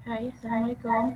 Hai, Assalamualaikum.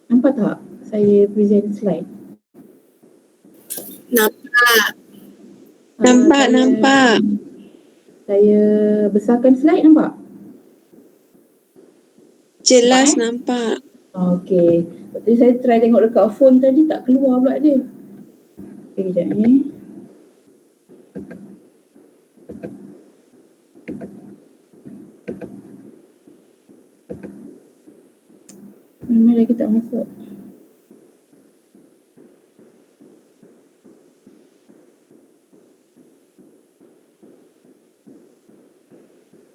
Nampak tak saya present slide? Nampak. Nampak. Saya besarkan slide, nampak? Jelas nampak. Okey. Tadi saya try tengok dekat phone tadi tak keluar pula dia. Okey, kejap ni. Memang lagi tak masuk.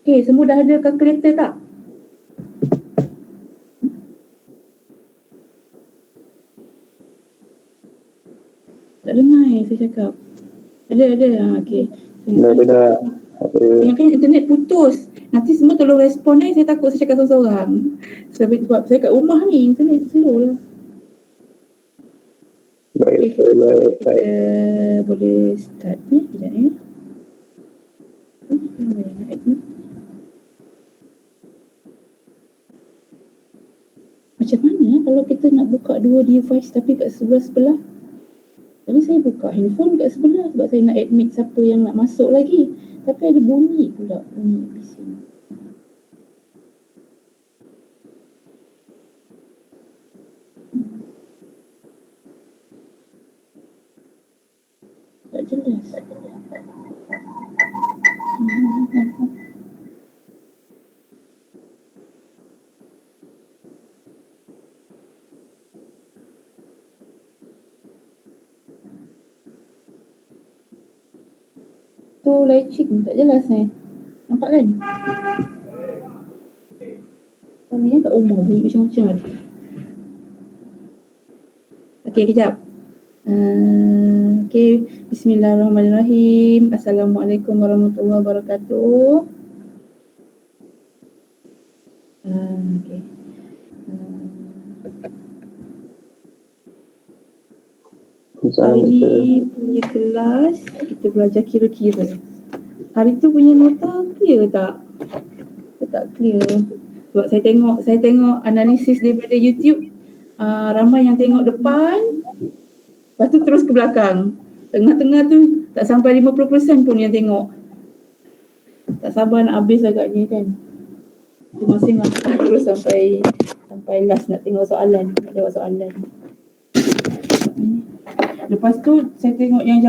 Okey, semua dah ada calculator tak? Tak dengar saya cakap. Ada. Okey. Dah. Yang kan internet putus. Nanti semua tolong respon saya takut saya cakap seorang-seorang. Sebab saya kat rumah ni, internet slow lah. Baik. Kita boleh start ni, sekejap ni. Macam mana kalau kita nak buka dua device tapi kat sebelah-sebelah? Tadi saya buka handphone kat sebelah sebab saya nak admit siapa yang nak masuk lagi. Tapi ada bunyi pula, bunyi PC. Tak jelas. Tu lecing tak jelas nampak kan? Kami kat rumah bunyi macam-macam ada. Okey, kejap. Okey, bismillahirrahmanirrahim. Assalamualaikum warahmatullahi wabarakatuh. Okey. Hari ni punya kelas kita belajar kira-kira. Hari tu punya nota clear tak? Tak clear. Sebab saya tengok analisis daripada YouTube, ramai yang tengok depan, lepas tu terus ke belakang. Tengah-tengah tu tak sampai 50% pun yang tengok. Tak sabar nak habis agaknya kan. Masing-masing terus sampai last nak tengok soalan, nak jawab soalan. Lepas tu saya tengok yang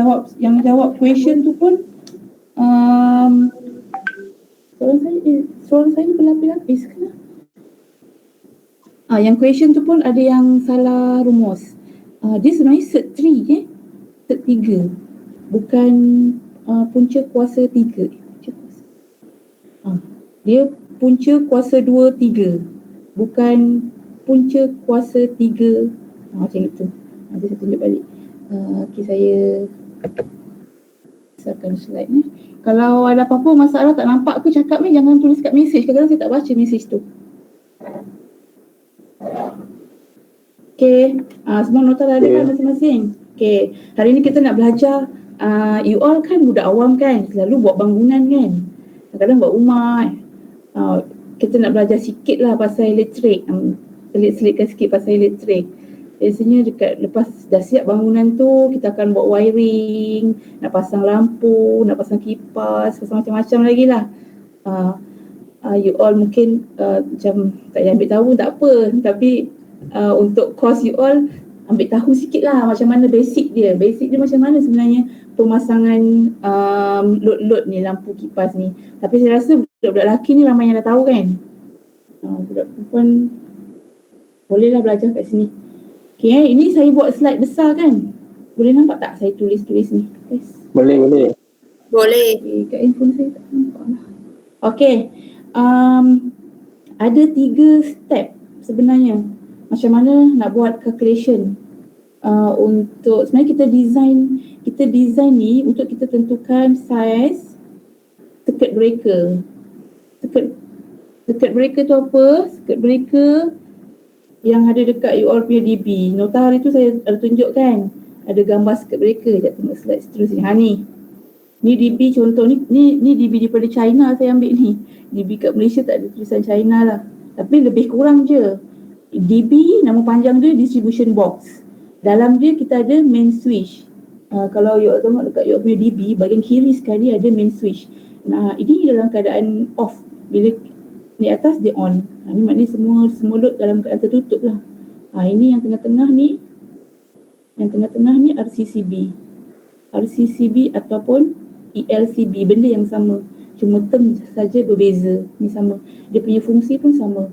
jawab question tu pun suara saya berlapis-lapis ke? Yang question tu pun ada yang salah rumus. Dia sebenarnya cert 3 cert 3 bukan punca kuasa 3. Dia punca kuasa 2, 3 bukan punca kuasa 3. Macam itu. Nanti saya tunjuk balik. Okey, saya besarkan slide ni. Kalau ada apa-apa masalah tak nampak ke cakap ni, jangan tulis kat mesej. Kadang-kadang saya tak baca mesej tu. Okey, semua nota dah ada kan masing-masing? Okey, hari ni kita nak belajar, you all kan budak awam kan, selalu buat bangunan kan, kadang-kadang buat rumah. Kita nak belajar sikit lah pasal elektrik, selit-selitkan sikit pasal elektrik. Biasanya lepas dah siap bangunan tu, kita akan buat wiring, nak pasang lampu, nak pasang kipas, pasang macam-macam lagi lah. You all mungkin macam tak payah ambil tahu tak apa, tapi untuk course you all ambil tahu sikit lah macam mana basic dia macam mana sebenarnya pemasangan load ni, lampu kipas ni. Tapi saya rasa budak-budak lelaki ni ramai yang dah tahu kan. Budak perempuan bolehlah belajar kat sini. Okay, ini saya buat slide besar kan. Boleh nampak tak saya tulis-tulis ni? Guys. Boleh. Boleh. Okay, kat handphone saya tak nampak lah. Okay. Ada 3 step sebenarnya macam mana nak buat calculation. Untuk sebenarnya kita design ni untuk kita tentukan saiz circuit breaker. Circuit breaker tu apa? Circuit breaker yang ada dekat you all punya DB. Nota hari tu saya ada tunjuk kan, ada gambar circuit breaker. Sekejap tengok slide seterusnya. Ni DB contoh ni DB daripada China saya ambil ni. DB kat Malaysia tak ada tulisan China lah, tapi lebih kurang je. DB nama panjang dia distribution box. Dalam dia kita ada main switch. Kalau you tengok dekat you punya DB, bahagian kiri sekali ada main switch. Nah, ini dalam keadaan off. Bila ni atas dia on. Ni maknanya semua load dalam keadaan tertutup lah. Ini yang tengah-tengah ni. Yang tengah-tengah ni RCCB ataupun ELCB, benda yang sama. Cuma term saja berbeza. Ni sama. Dia punya fungsi pun sama.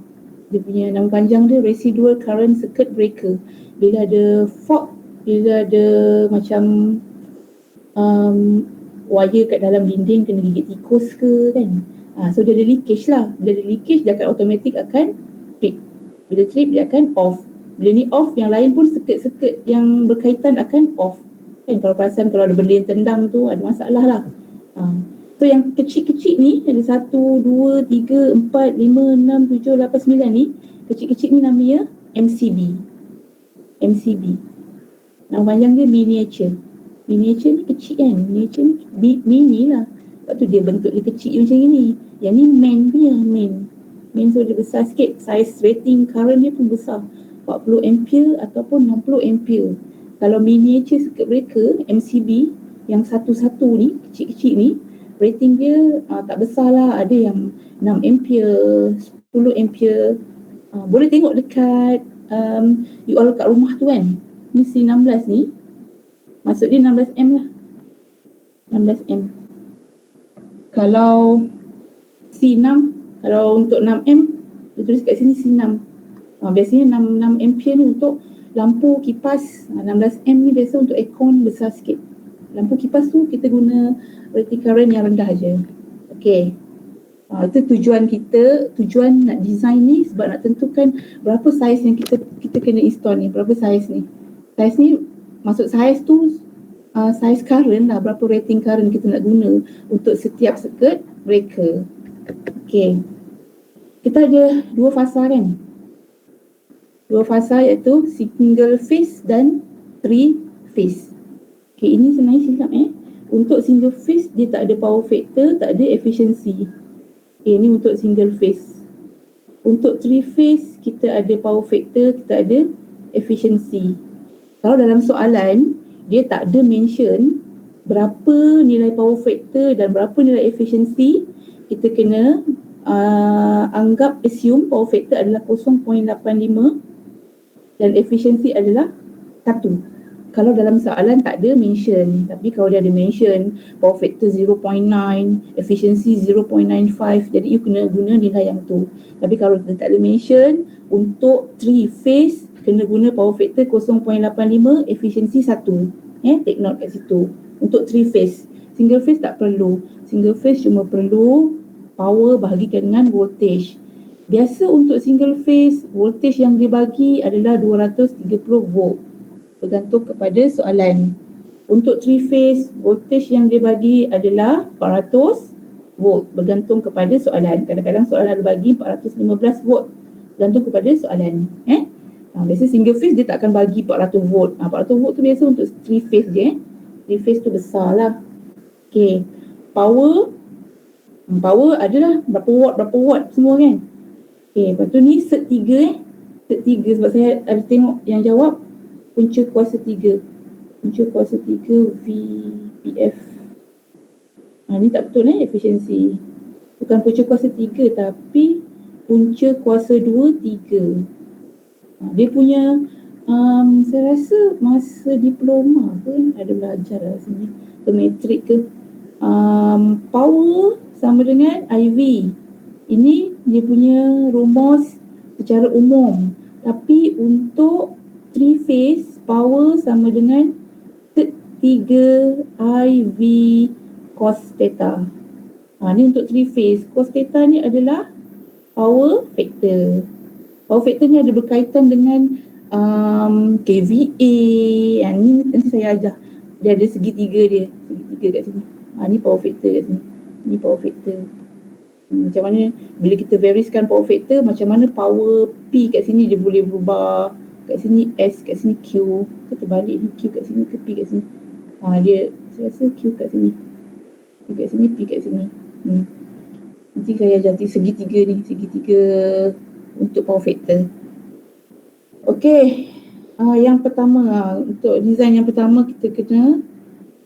Dia punya nama panjang dia residual current circuit breaker. Bila ada fault, bila ada macam wire kat dalam dinding kena gigit tikus ke kan. So dia ada leakage lah. Bila ada leakage dia akan automatic akan trip. Bila trip dia akan off. Bila ni off, yang lain pun circuit yang berkaitan akan off. Kan kalau perasan kalau ada benda yang tendang tu ada masalah lah. So yang kecil-kecil ni ada 1, 2, 3, 4, 5, 6, 7, 8, 9 ni. Kecil-kecil ni namanya MCB. Nama panjang dia miniature. Miniature ni kecil kan. Miniature ni mini lah. Sebab tu dia bentuk dia kecil macam ni. Yang ni main punya. Main so dia besar sikit. Size rating current dia pun besar. 40 ampere ataupun 60 ampere. Kalau miniature circuit breaker MCB yang satu-satu ni, kecil-kecil ni, rating dia tak besar lah. Ada yang 6 ampere, 10 ampere. Boleh tengok dekat you all kat rumah tu kan. Ni C16 ni. Maksud dia 16M lah. 16M. Kalau C6, kalau untuk 6M, dia tulis kat sini C6. Biasanya 6 ampere ni untuk lampu kipas. 16M ni biasa untuk aircon besar sikit. Lampu kipas tu kita guna rating current yang rendah je. Okay. Itu tujuan kita, tujuan nak design ni sebab nak tentukan berapa saiz yang kita kena install ni, berapa saiz ni. Saiz ni, maksud saiz tu saiz current lah, berapa rating current kita nak guna untuk setiap circuit breaker. Okay. Kita ada 2 fasa kan? 2 fasa iaitu single phase dan 3 phase. Okay, ini sebenarnya silap Untuk single phase dia tak ada power factor, tak ada efficiency. Okay, ini untuk single phase. Untuk 3 phase kita ada power factor, kita ada efficiency. Kalau dalam soalan dia tak ada mention berapa nilai power factor dan berapa nilai efficiency, kita kena assume power factor adalah 0.85 dan efficiency adalah 1. Kalau dalam soalan tak ada mention, tapi kalau dia ada mention power factor 0.9, efficiency 0.95, jadi you kena guna nilai yang tu. Tapi kalau dia tak ada mention, untuk 3 phase kena guna power factor 0.85, efficiency 1. Take note kat situ. Untuk 3 phase. Single phase tak perlu. Single phase cuma perlu power bahagikan dengan voltage. Biasa untuk single phase, voltage yang dibagi adalah 230 volt. Bergantung kepada soalan. Untuk 3 phase, voltage yang dibagi adalah 400 volt. Bergantung kepada soalan. Kadang-kadang soalan ada bagi 415 volt. Bergantung kepada soalan. Biasa single phase dia tak akan bagi 400 volt. 400 volt tu biasa untuk 3 phase je. 3 phase tu besar lah. Okay. Power adalah berapa watt semua kan. Okay. Lepas tu ni set 3 Set 3 sebab saya ada tengok yang jawab punca kuasa 3. Punca kuasa 3 VPF. Ni tak betul efficiency. Bukan punca kuasa 3 tapi punca kuasa 2, 3. Dia punya saya rasa masa diploma ke ada belajar lah sini. Ke matrik ke. Power sama dengan IV. Ini dia punya rumus secara umum. Tapi untuk 3 phase, power sama dengan 3 IV cos theta. Ni untuk 3 phase. Cos theta ni adalah power factor. Power factor ni ada berkaitan dengan KVA. Ni nanti saya ajar. Dia ada segitiga dia. Segitiga kat sini. Ni power factor kat sini. Ni power factor. Macam mana bila kita varieskan power factor, macam mana power P kat sini dia boleh berubah. Kat sini S, kat sini Q. Kita balik ni Q kat sini ke P kat sini. Dia saya rasa Q kat sini. Q kat sini, P kat sini. Nanti saya ajar segitiga ni. Segitiga untuk power factor. Okey. Yang pertama, untuk design yang pertama kita kena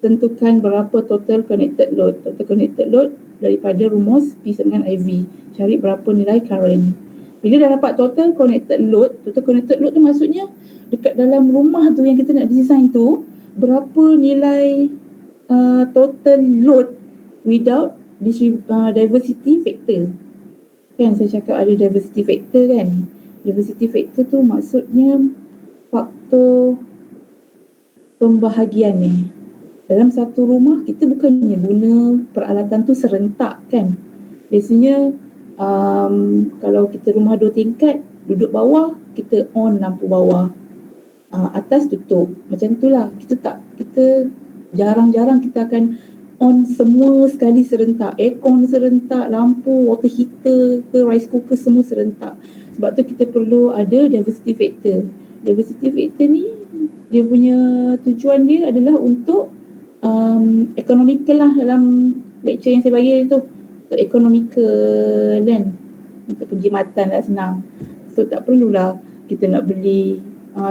tentukan berapa total connected load. Total connected load daripada rumus P sama dengan IV. Cari berapa nilai current. Bila dah dapat total connected load tu maksudnya dekat dalam rumah tu yang kita nak design tu, berapa nilai total load without diversity factor. Kan saya cakap ada diversity factor kan. Diversity factor tu maksudnya faktor pembahagian ni. Dalam satu rumah kita bukannya guna peralatan tu serentak kan. Biasanya kalau kita rumah 2 tingkat, duduk bawah kita on lampu bawah, atas tutup. Macam itulah. Kita jarang-jarang kita akan on semua sekali serentak. Aircon serentak, lampu, water heater ke rice cooker semua serentak. Sebab tu kita perlu ada diversity factor. Diversity factor ni dia punya tujuan dia adalah untuk economical lah dalam lecture yang saya bagi tu. Untuk economical kan. Untuk penjimatan lah senang. So tak perlulah kita nak beli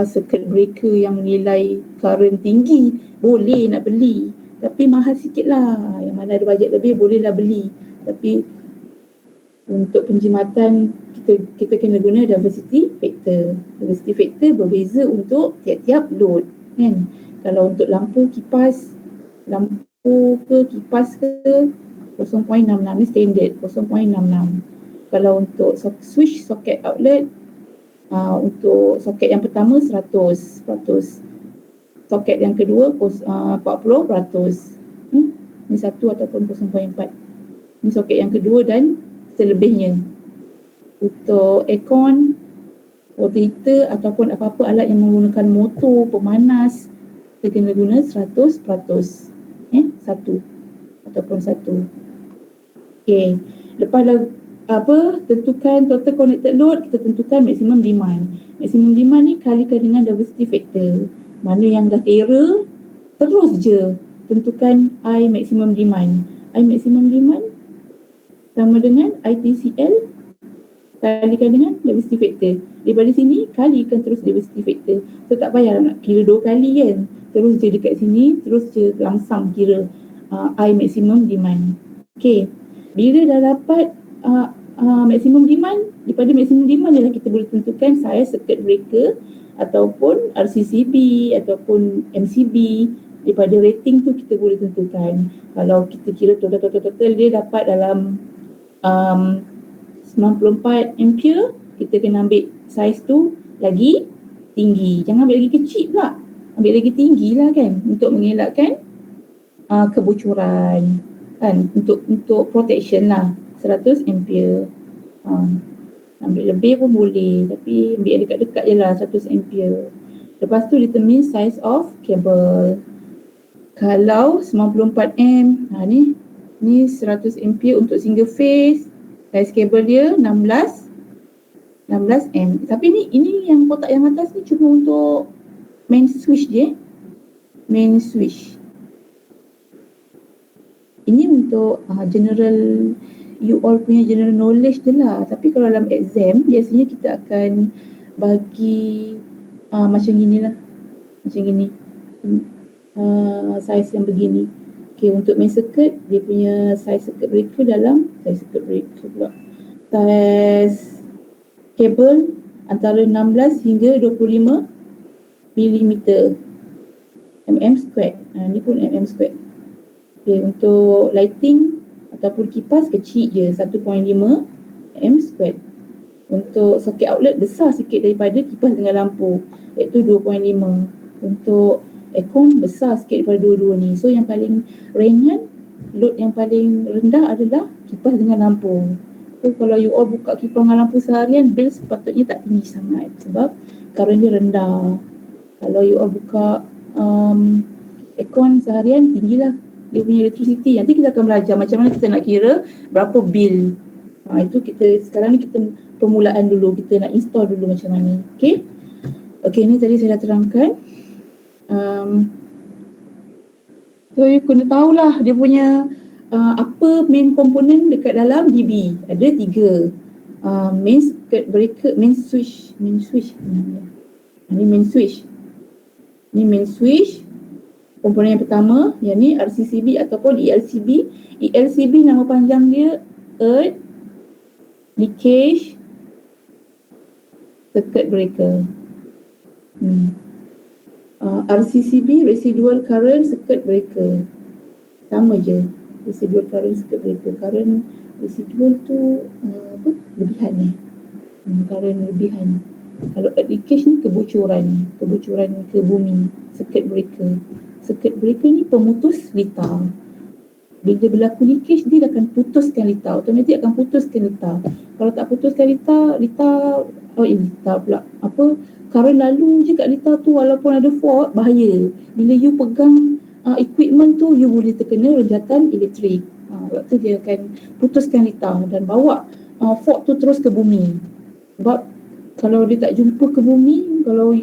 circuit breaker yang nilai current tinggi. Boleh nak beli. Tapi mahal sikit lah. Yang mana ada bajet lebih bolehlah beli. Tapi untuk penjimatan kita kena guna diversity factor. Diversity factor berbeza untuk tiap-tiap load kan. Kalau untuk lampu kipas ke 0.66 ni standard 0.66. Kalau untuk switch socket outlet untuk soket yang pertama 100%, soket yang kedua 40%. Ni 1 ataupun 0.4. Ni soket yang kedua dan selebihnya. Untuk aircon, water heater ataupun apa-apa alat yang menggunakan motor pemanas, kita kena guna 100%. 1 ataupun 1. Okey. Lepas tentukan total connected load, kita tentukan maximum demand. Maximum demand ni kalikan dengan diversity factor. Mana yang dah error, terus je tentukan I maximum demand. I maximum demand sama dengan ITCL kalikan dengan diversity factor. Daripada sini kalikan terus diversity factor. So tak payah nak kira 2 kali kan. Terus je dekat sini, terus je langsung kira I maximum demand. Okey. Bila dah dapat maximum demand, daripada maximum demand adalah kita boleh tentukan size circuit breaker ataupun RCCB ataupun MCB. Daripada rating tu kita boleh tentukan. Kalau kita kira total dia dapat dalam 94 ampere, kita kena ambil size tu lagi tinggi. Jangan ambil lagi kecil pula. Ambil lagi tinggi lah kan, untuk mengelakkan kebocoran kan, untuk protection lah. 100 ampere. Ambil lebih pun boleh, tapi ambil dekat-dekat je lah 100 ampere. Lepas tu determine size of cable. Kalau 94 amp, ni 100 ampere untuk single phase. Size kabel dia 16 amp. Tapi ini yang kotak yang atas ni cuma untuk main switch je. Main switch. Ini untuk general, you all punya general knowledge je lah. Tapi kalau dalam exam, biasanya kita akan bagi macam gini lah. Macam gini. Size yang begini. Okay, untuk main circuit, dia punya size circuit breaker size kabel antara 16 hingga 25 mm squared. Ni pun squared. Okay, untuk lighting ataupun kipas kecil je, 1.5 squared. Untuk socket outlet besar sikit daripada kipas dengan lampu, iaitu 2.5. Untuk aircon besar sikit daripada dua-dua ni. So yang paling ringan, load yang paling rendah adalah kipas dengan lampu. So kalau you all buka kipas dengan lampu seharian, bil sepatutnya tak tinggi sangat sebab current dia rendah. Kalau you all buka aircon seharian, tinggilah dia punya electricity. Nanti kita akan belajar macam mana kita nak kira berapa bil. Itu kita sekarang ni kita permulaan dulu, kita nak install dulu macam mana. Okay, ni tadi saya dah terangkan. So you kena tahulah dia punya apa main komponen dekat dalam DB. Ada 3. Main circuit breaker, main switch. Ni main switch. Ni main switch. Komponen yang pertama, yang ni RCCB ataupun ELCB. ELCB nama panjang dia Earth Leakage Circuit Breaker. RCCB, Residual Current Circuit Breaker. Sama je, Residual Current Circuit Breaker. Current residual tu lebihan ni. Current lebihan. Kalau earth leakage ni kebocoran ke bumi. Circuit breaker. Circuit breaker ni pemutus litar. Bila berlaku leakage, dia akan putuskan litar. Automatik akan putuskan litar. Kalau tak putuskan litar pula. Current lalu je kat litar tu, walaupun ada fault, bahaya. Bila you pegang equipment tu, you boleh terkena rejatan elektrik. Waktu dia akan putuskan litar dan bawa fault tu terus ke bumi. Sebab kalau dia tak jumpa ke bumi, kalau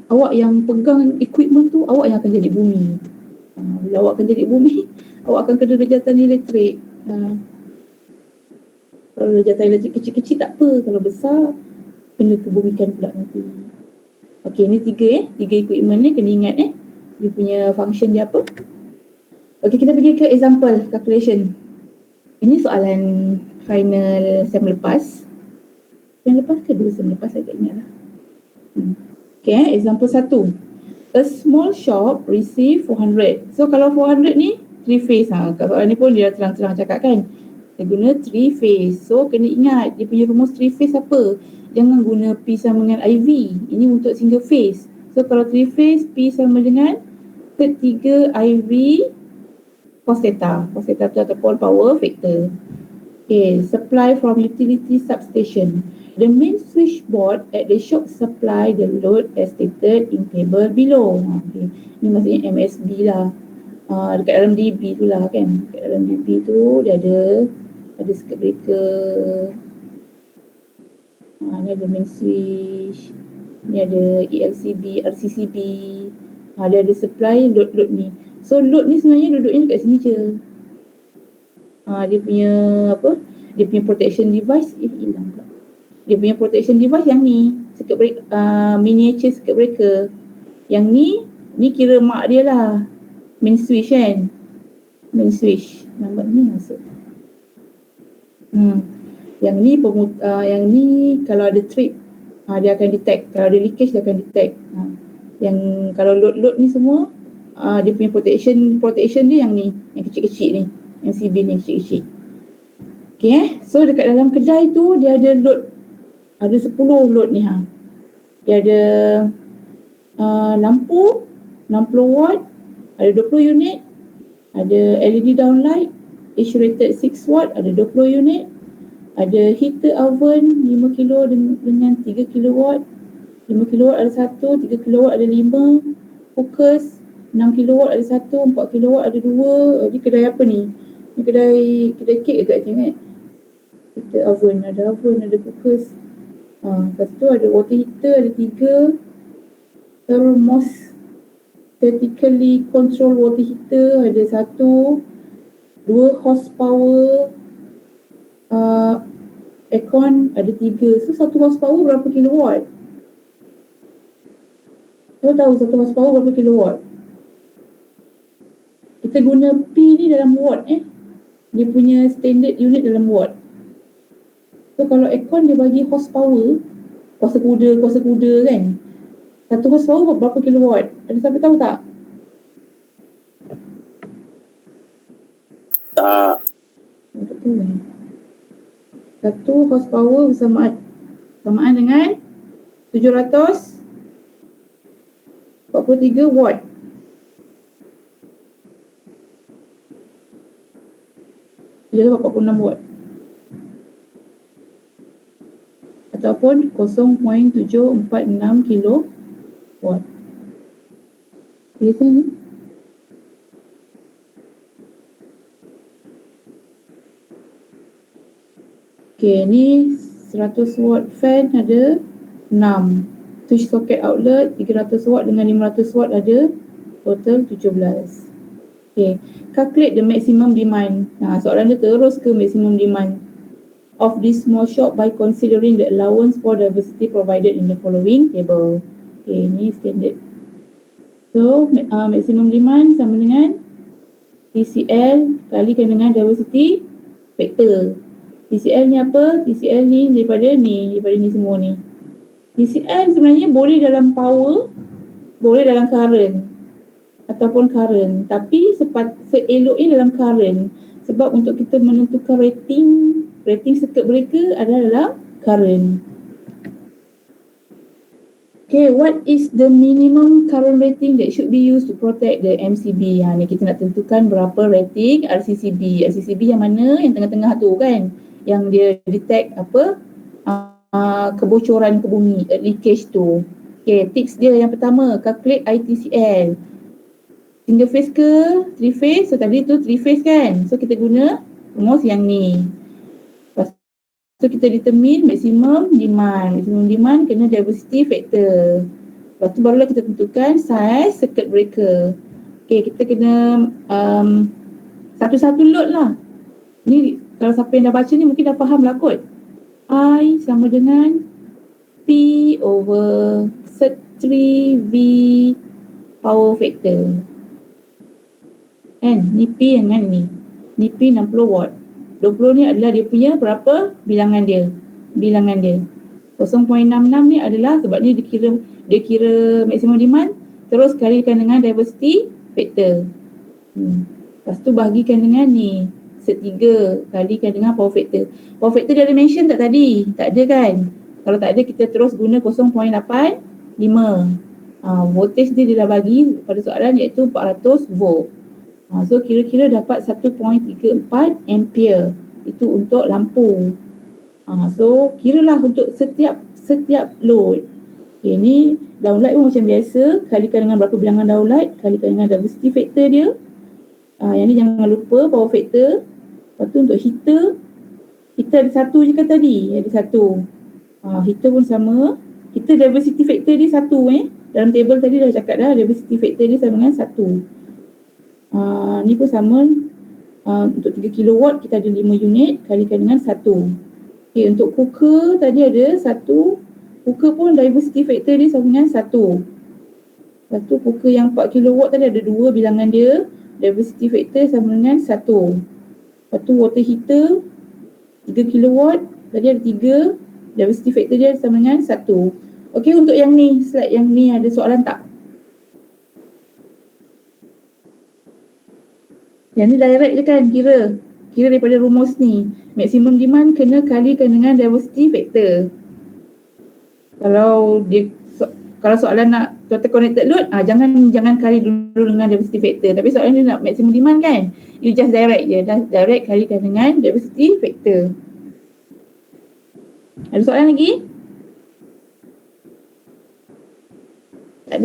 awak yang pegang equipment tu, awak yang akan jadi bumi. Bila awak akan jadi bumi, awak akan kena rejatan elektrik. Kalau rejatan elektrik kecil-kecil tak apa, kalau besar kena kebumikan pula nanti. Okey, ni 3 equipment ni kena ingat dia punya function dia apa. Okey, kita pergi ke example calculation. Ini soalan final sem lepas. Sem lepas ke 2 sem lepas, saya tak ingat lah. Okay, example 1. A small shop receive 400. So kalau 400 ni 3 phase. Kat soalan ni pun dia terang-terang cakap kan. Dia guna 3 phase. So kena ingat dia punya rumus 3 phase apa. Jangan guna P sama dengan IV. Ini untuk single phase. So kalau 3 phase, P sama dengan ketiga IV cos theta. Cos theta tu ataupun power factor. Okay, supply from utility substation. The main switchboard at the shop supply the load as stated in table below. Okay. Ini maksudnya MSB lah. Dekat dalam DB tu lah kan. Dekat dalam DB tu dia ada circuit breaker. Ni ada main switch. Ni ada ELCB, RCCB. Dia ada supply load ni. So load ni sebenarnya duduknya dekat sini je. Dia punya dia punya protection device hilang pula. Dia punya protection device yang ni, circuit breaker, miniature circuit breaker. Yang ni kira mak dia lah. Main switch kan. Main switch. Nampak ni masuk. Yang ni kalau ada trip, dia akan detect. Kalau ada leakage, dia akan detect. Yang kalau load ni semua, dia punya protection dia yang ni, yang kecil-kecil ni. Yang CB ni yang kecil-kecil. Okay, so dekat dalam kedai tu, dia ada load. Ada 10 load ni. Dia ada lampu 60 watt, ada 20 unit, ada LED downlight, each rated 6 watt, ada 20 unit, ada heater oven 5 kilo dengan 3 kilowatt, 5 kilowatt ada 1, 3 kilowatt ada 5, focus 6 kilowatt ada 1, 4 kilowatt ada 2. Ni kedai apa ni? Ni kedai kek agak je kan? Heater oven, ada focus. Lepas tu ada water heater ada 3, thermos vertically control water heater ada 1, 2 horsepower, aircon ada 3. So 1 horsepower berapa kilowatt? Kau tahu 1 horsepower berapa kilowatt? Kita guna P ni dalam watt dia punya standard unit dalam watt. So kalau aircon dia bagi horsepower, kuasa kuda kan. 1 horsepower berapa kilowatt? Ada siapa tahu tak? Tak. Betul kan? 1 horsepower bersamaan dengan 743 watt. Dia dapat 46 watt. Ataupun 0.746 kilo watt. Biasa ni. Okay, ni 100 watt fan ada 6. Switch socket outlet 300 watt dengan 500 watt ada total 17. Okay, calculate the maximum demand. Soalan dia terus ke maximum demand of this small shop by considering the allowance for diversity provided in the following table. Okay, ni standard. So, maximum demand sama dengan TCL kalikan dengan diversity factor. TCL ni apa? TCL ni daripada ni semua ni. TCL sebenarnya boleh dalam power, boleh dalam current ataupun current, tapi seeloknya dalam current, sebab untuk kita menentukan rating circuit breaker adalah dalam current. Okay, what is the minimum current rating that should be used to protect the MCB? Ni kita nak tentukan berapa rating RCCB. RCCB yang mana? Yang tengah-tengah tu kan, yang dia detect apa, kebocoran ke bumi, leakage tu. Okay, tips dia yang pertama, calculate ITCL. Single phase ke 3 phase? So tadi tu 3 phase kan, so kita guna rumus yang ni. So kita determine maximum demand. Maximum demand kena diversity factor. Lepas tu barulah kita tentukan size circuit breaker. Okay, kita kena satu-satu load lah. Ni kalau siapa yang dah baca ni mungkin dah faham lah kot. I sama dengan P over set 3V power factor. Kan? Ni P dengan ni. Ni P 60 watt. 20 ni adalah dia punya berapa bilangan dia. 0.66 ni adalah sebab ni dia kira maximum demand, terus kalikan dengan diversity factor. Lepas tu bahagikan dengan ni, set 3 kalikan dengan power factor. Power factor dia ada mention tak tadi? Tak ada kan? Kalau tak ada kita terus guna 0.85. Voltage dia dah bagi pada soalan iaitu 400 volt. So kira-kira dapat 1.34 ampere. Itu untuk lampu. So kiralah untuk setiap load. Okay, ni downlight pun macam biasa, kalikan dengan berapa bilangan downlight, kalikan dengan diversity factor dia. Yang ni jangan lupa power factor. Lepas tu untuk heater, kita ada satu je kan tadi? Ada satu. Heater pun sama. Heater diversity factor dia satu Dalam table tadi dah cakap dah, diversity factor dia sama dengan satu. Ni pun sama, untuk 3 kW kita ada 5 unit, kalikan dengan 1. Okay, untuk cooker tadi ada 1. Cooker pun diversity factor dia sama dengan 1. Lepas tu cooker yang 4 kW tadi ada 2 bilangan dia, diversity factor sama dengan 1. Lepas tu water heater 3 kW tadi ada 3, diversity factor dia sama dengan 1. Okay, untuk yang ni, slide yang ni ada soalan tak? Yang ni direct je kan, kira daripada rumus ni. Maximum demand kena kalikan dengan diversity factor. Kalau soalan nak total connected load, jangan kali dulu dengan diversity factor. Tapi soalan ni nak maximum demand kan, you just direct je, direct kalikan dengan diversity factor. Ada soalan lagi? Tak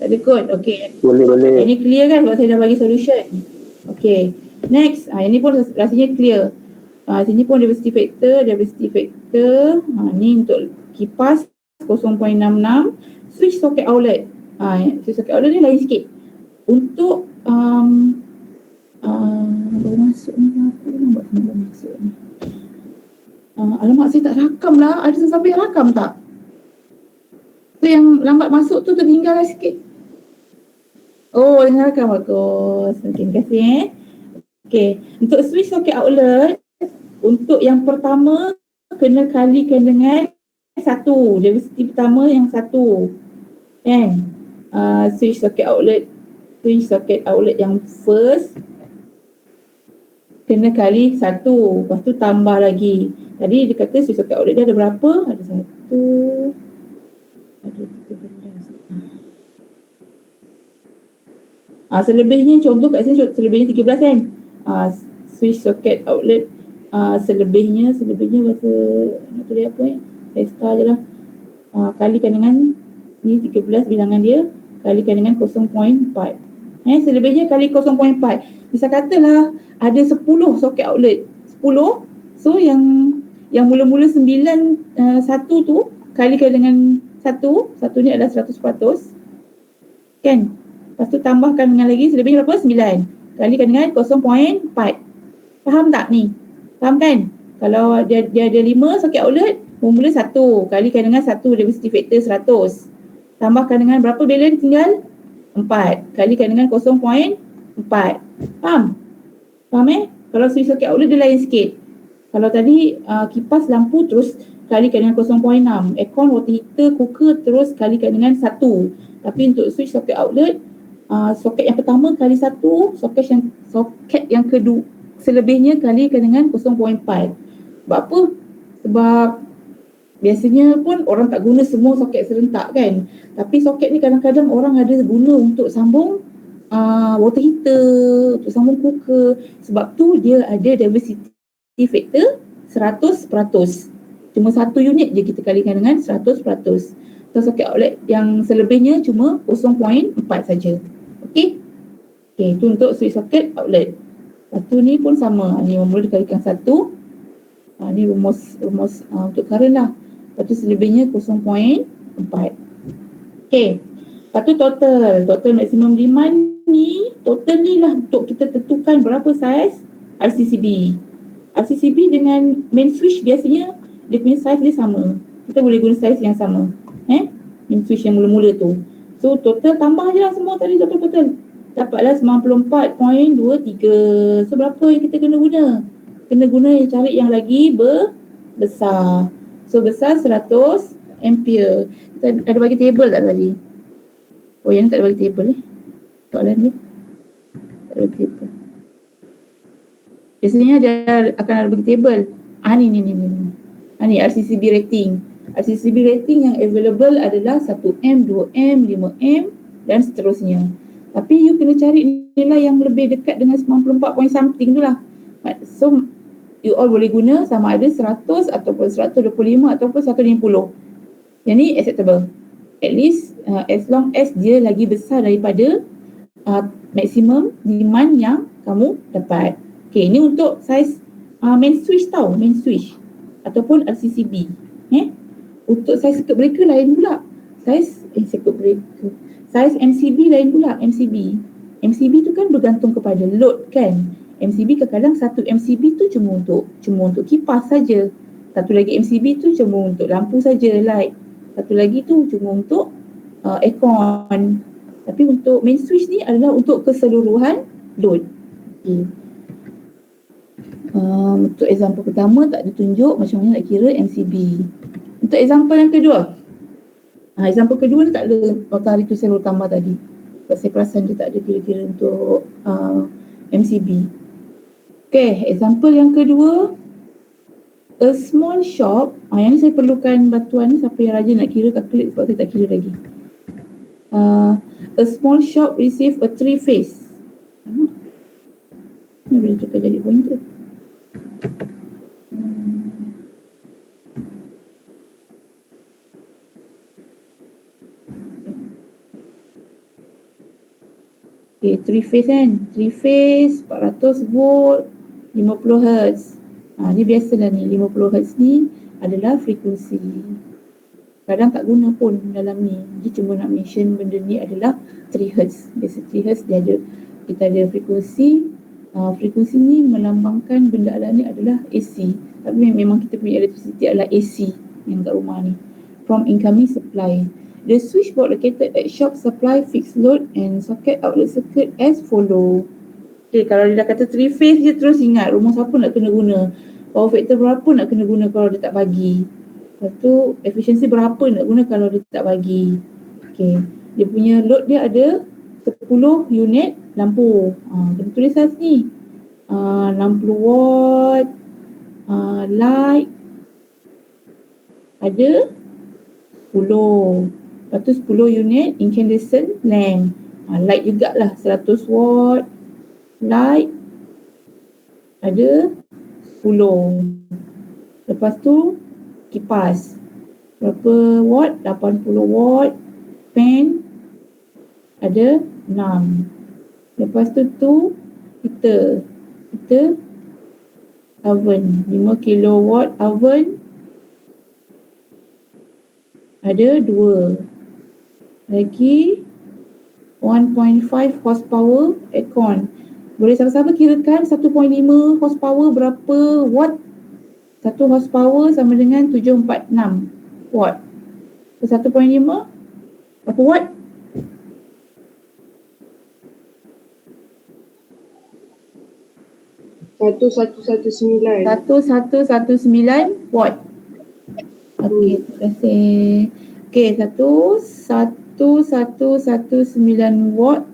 ada kot. Okay. Boleh. Ini clear kan sebab saya dah bagi solution. Okay. Next, ini pun rasanya clear. Sini pun diversity factor. Ni untuk kipas 0.66. Switch socket outlet. Switch socket outlet ni lain sikit. Untuk baru masuk ni apa lambat masuk ni. Alamak, saya tak rakam lah. Ada sesiapa yang rakam tak? So yang lambat masuk tu tertinggal lah sikit. Oh, dengar rakam bagus. Terima kasih Okay, untuk switch socket outlet, untuk yang pertama kena kalikan dengan 1. Diversity pertama yang 1 kan. Switch socket outlet yang first kena kali 1. Lepas tu tambah lagi. Tadi dia kata switch socket outlet dia ada berapa? Ada 1, ada 13. Selebihnya contoh kat sini selebihnya 13 kan. switch socket outlet selebihnya bahasa nak tulis apa saya star je lah, kalikan dengan ni 13 bilangan dia, kalikan dengan 0.4. Selebihnya kali 0.4. Misal katalah ada 10 socket outlet, 10. So yang mula-mula 9 1 tu kalikan dengan 1 ni adalah 100%. Kan? Lepas tu tambahkan dengan lagi selebihnya berapa? 9. Kalikan dengan 0.4. Faham tak ni? Faham kan? Kalau dia ada 5 socket outlet, mula 1 kalikan dengan 1 diversity factor 100. Tambahkan dengan berapa balance tinggal? 4. Kalikan dengan 0.4. Faham? Faham Kalau switch socket outlet dia lain sikit. Kalau tadi kipas lampu terus kalikan dengan 0.6. Aircon, water heater, cooker terus kalikan dengan 1. Tapi untuk switch socket outlet, soket yang pertama kali 1, soket yang kedua selebihnya kalikan dengan 0.4. Sebab apa? Sebab biasanya pun orang tak guna semua soket serentak kan. Tapi soket ni kadang-kadang orang ada guna untuk sambung water heater, untuk sambung cooker. Sebab tu dia ada diversity factor 100%. Cuma satu unit je kita kalikan dengan 100%. So soket outlet yang selebihnya cuma 0.4 saja. Okey? Okey, itu untuk switch socket outlet. Satu ni pun sama. Ni mula dikalikan 1. Ni rumus untuk current lah. Lepas tu selebihnya 0.4. Okey. Lepas tu total maximum demand ni, total ni lah untuk kita tentukan berapa saiz RCCB. RCCB dengan main switch biasanya dia punya saiz dia sama. Kita boleh guna saiz yang sama. Main switch yang mula-mula tu. So total tambah je lah semua tadi total. Dapatlah 94.23. So berapa yang kita kena guna? Kena guna yang cari yang lagi besar. So besar 100 ampere. Kita ada bagi table tak tadi? Oh yang ni tak ada bagi table soalan ni. Tak ada bagi table. Biasanya dia akan ada bagi table. Ni RCCB rating. RCCB rating yang available adalah 1M, 2M, 5M dan seterusnya. Tapi you kena cari nilai yang lebih dekat dengan 94 point something tu lah. So you all boleh guna sama ada 100 ataupun 125 ataupun 150. Yang ni acceptable. At least as long as dia lagi besar daripada maximum demand yang kamu dapat. Okay, ni untuk saiz main switch main switch ataupun RCCB. Untuk saiz circuit breaker lain pula. Saiz MCB lain pula. MCB tu kan bergantung kepada load kan. MCB kadang-kadang satu MCB tu cuma untuk kipas saja. Satu lagi MCB tu cuma untuk lampu saja, light. Satu lagi tu cuma untuk aircon. Tapi untuk main switch ni adalah untuk keseluruhan load. Okay. Untuk example pertama tak ditunjuk macam mana nak kira MCB. Untuk example yang kedua. Example kedua ni tak ada matahari tu saya baru tambah tadi. Sebab saya perasan dia tak ada kira-kira untuk MCB. Okay, example yang kedua. A small shop. Yang ni saya perlukan bantuan ni, siapa yang rajin nak kira calculate sebab saya tak kira lagi. A small shop receive a 3-phase. Ni boleh tukar jadi pointer. Okay, 3-phase kan. 3-phase, 400 volt, 50 Hz. Ni biasalah ni, 50 Hz ni adalah frekuensi. Kadang tak guna pun dalam ni. Dia cuma nak mention benda ni adalah 3 Hz. Biasa 3 Hz dia ada, kita ada frekuensi. Frekuensi ni melambangkan benda alam ni adalah AC. Tapi memang kita punya electricity adalah AC yang kat rumah ni. From incoming supply. The switchboard located at shop supply fixed load and socket outlet circuit as follow. Okay, kalau dia dah kata 3-phase, dia terus ingat rumah siapa nak kena guna. Power factor berapa nak kena guna kalau dia tak bagi. Lepas tu, efisiensi berapa nak guna kalau dia tak bagi. Okay, dia punya load dia ada 10 unit lampu. Kita tulis saja ni. 60 watt. Light. Ada 10. Lepas tu 10 unit incandescent lamp. Light jugalah 100 watt. Light ada 10. Lepas tu kipas. Berapa watt? 80 watt. Fan ada 6. Lepas tu kita oven, 5 kilowatt oven ada 2. Lagi 1.5 horsepower aircon. Boleh sama-sama kirakan 1.5 horsepower berapa watt? 1 horsepower sama dengan 746 watt. So 1.5 berapa watt? 1119. 1119 watt. Okey, terima kasih. Okey, 1119 watt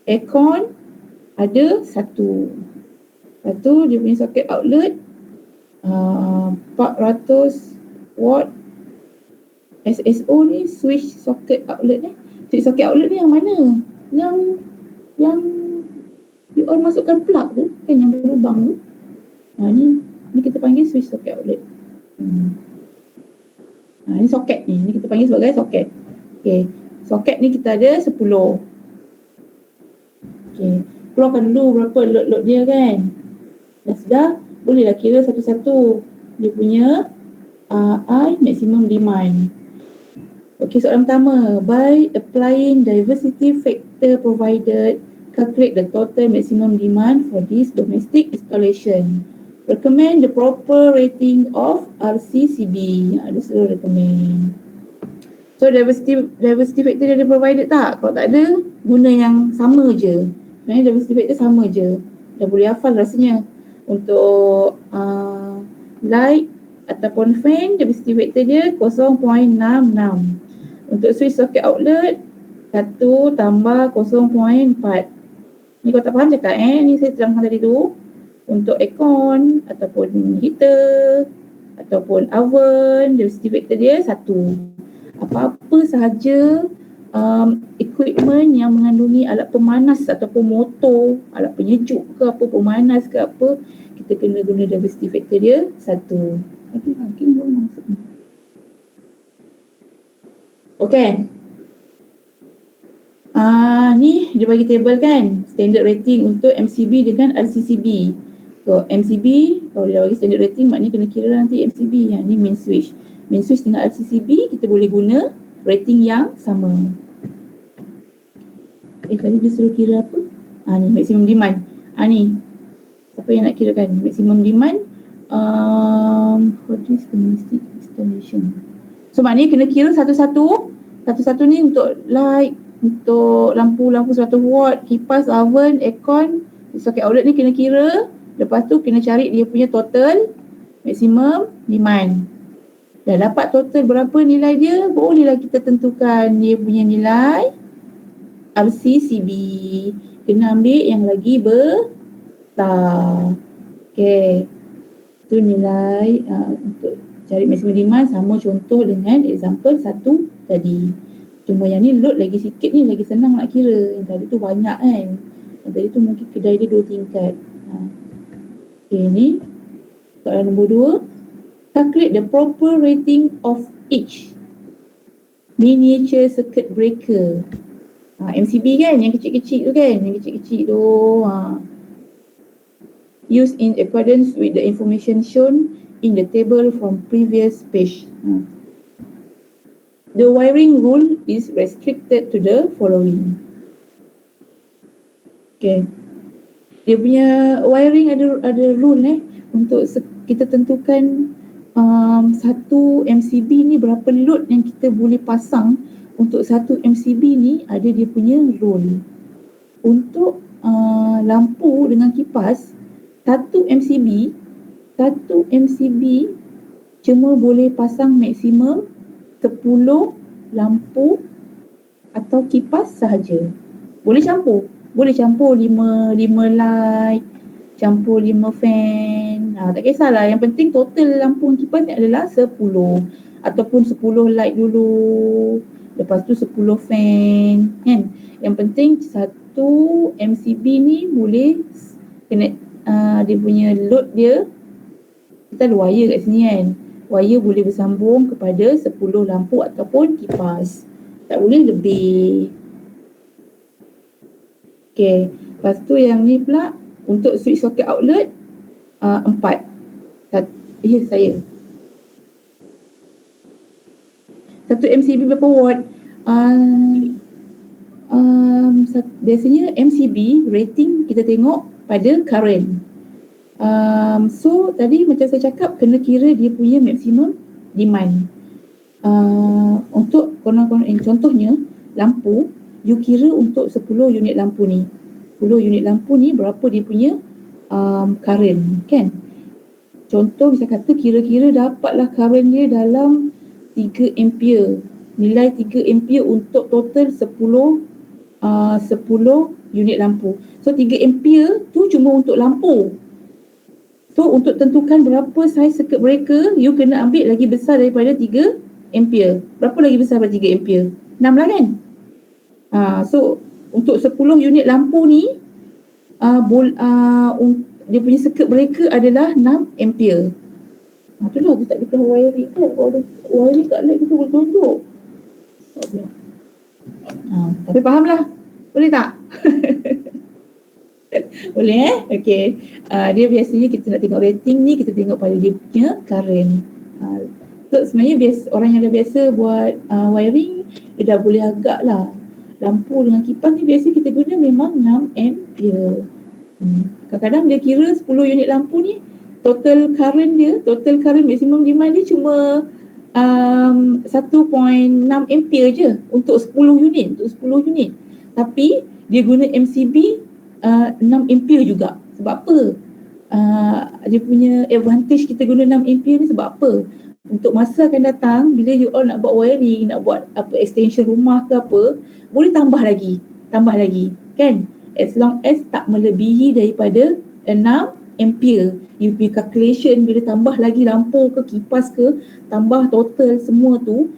aircon ada 1. Lepas tu dia punya socket outlet 400 watt. SSO ni switch socket outlet ni. Switch socket outlet ni yang mana? Yang you all masukkan plug tu kan, yang berlubang tu. Ni kita panggil switch socket outlet. Ni soket ni kita panggil sebagai soket. Okey, soket ni kita ada 10. Okey, keluarkan dulu berapa load dia kan. Dah sudah, bolehlah kira satu-satu dia punya I maximum demand. Okey, soalan pertama, by applying diversity factor provided, calculate the total maximum demand for this domestic installation. Recommend the proper rating of RCCB. Ada suruh recommend. So diversity factor dia ada provided tak? Kalau tak ada, guna yang sama je. Sebenarnya diversity factor sama je. Dah boleh hafal rasanya. Untuk light ataupun fan, diversity factor dia 0.66. Untuk switch socket outlet 1 tambah 0.4. Ni kau tak faham cakap ni saya terangkan tadi tu. Untuk aircon ataupun heater ataupun oven, diversity factor dia 1. Apa-apa sahaja equipment yang mengandungi alat pemanas ataupun motor, alat penyejuk ke apa, pemanas ke apa, kita kena guna diversity factor dia 1. Hakim boleh masuk ni. Okey. Ni dia bagi table kan, standard rating untuk MCB dengan RCCB. So MCB kalau dia bagi standard rating, maknanya kena kira nanti MCB. Ni main switch. Main switch dengan RCCB kita boleh guna rating yang sama. Tadi dia suruh kira apa? Ni maximum demand. Ni apa yang nak kirakan? Maximum demand for this domestic installation. So maknanya kena kira satu-satu. Satu-satu ni untuk light, untuk lampu 100 watt, kipas, oven, aircon, socket outlet ni kena kira. Lepas tu kena cari dia punya total maximum demand. Dah dapat total berapa nilai dia, bolehlah kita tentukan dia punya nilai RCCB. Kena ambil yang lagi besar. Okey. Itu nilai untuk cari maximum demand, sama contoh dengan example 1 tadi. Cuma yang ni load lagi sikit ni, lagi senang nak kira. Yang tadi tu banyak kan. Yang tadi tu mungkin kedai dia 2 tingkat. Okey, ni soalan nombor 2. Calculate the proper rating of each miniature circuit breaker. MCB kan, yang kecil-kecil tu kan. Yang kecil-kecil tu. Used in accordance with the information shown in the table from previous page. The wiring rule is restricted to the following. Okay. Dia punya wiring ada rule untuk kita tentukan satu MCB ni berapa load yang kita boleh pasang. Untuk satu MCB ni ada dia punya rule. Untuk lampu dengan kipas, satu MCB cuma boleh pasang maksimum 10 lampu atau kipas sahaja. Boleh campur 5 light, campur 5 fan. Tak kisahlah, yang penting total lampu dan kipas ni adalah 10 ataupun 10 light dulu. Lepas tu 10 fan kan. Yang penting satu MCB ni boleh dia punya load dia, kita ada wire kat sini kan. Wire boleh bersambung kepada 10 lampu ataupun kipas. Tak boleh lebih. Okay. Lepas tu yang ni pula untuk switch socket outlet 4. Ya saya. 1 MCB berapa watt? Biasanya MCB rating kita tengok pada current. So tadi macam saya cakap, kena kira dia punya maximum demand. Untuk contohnya lampu, you kira untuk 10 unit lampu ni. 10 unit lampu ni berapa dia punya current kan? Contoh misal kata kira-kira dapatlah current dia dalam 3 ampere. Nilai 3 ampere untuk total 10 unit lampu. So 3 ampere tu cuma untuk lampu. So untuk tentukan berapa saiz circuit breaker, you kena ambil lagi besar daripada 3 ampere. Berapa lagi besar daripada 3 ampere? 6 lah kan? So untuk 10 unit lampu ni dia punya circuit breaker adalah 6 ampere. Itulah dia tak ada wiring kan. Kalau ada wiring kat light kita boleh tunjuk. Tapi faham lah. Boleh tak? Boleh Okay. Dia biasanya kita nak tengok rating ni, kita tengok pada dia punya current. So sebenarnya orang yang dah biasa buat wiring, dia dah boleh agak lah. Lampu dengan kipas ni biasa kita guna memang 6 ampere. Kadang-kadang dia kira 10 unit lampu ni, total current maximum demand dia cuma 1.6 ampere je untuk 10 unit. Tapi dia guna MCB 6 ampere juga. Sebab apa? Dia punya advantage kita guna 6 ampere ni sebab apa? Untuk masa akan datang, bila you all nak buat wiring, nak buat extension rumah ke apa, boleh tambah lagi kan? As long as tak melebihi daripada 6 ampere. You punya calculation bila tambah lagi lampu ke kipas ke, tambah total semua tu,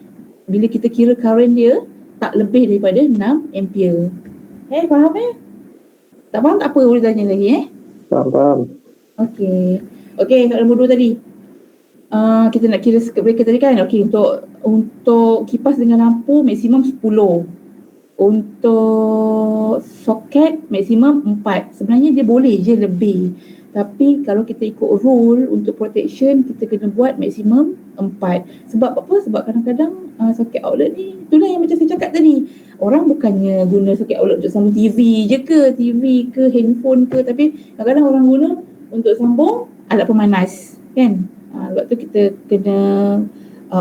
bila kita kira current dia tak lebih daripada 6 ampere. Faham tak faham tak apa, boleh tanya lagi Faham. Okay, soalan nombor 2 tadi. Kita nak kira circuit breaker tadi kan. Okay, untuk kipas dengan lampu maksimum 10. Untuk soket maksimum 4. Sebenarnya dia boleh je lebih. Tapi kalau kita ikut rule untuk protection, kita kena buat maksimum 4. Sebab apa? Sebab kadang-kadang soket outlet ni, itulah yang macam saya cakap tadi. Orang bukannya guna soket outlet untuk sambung TV je ke, handphone ke. Tapi kadang-kadang orang guna untuk sambung alat pemanas kan. Sebab tu kita kena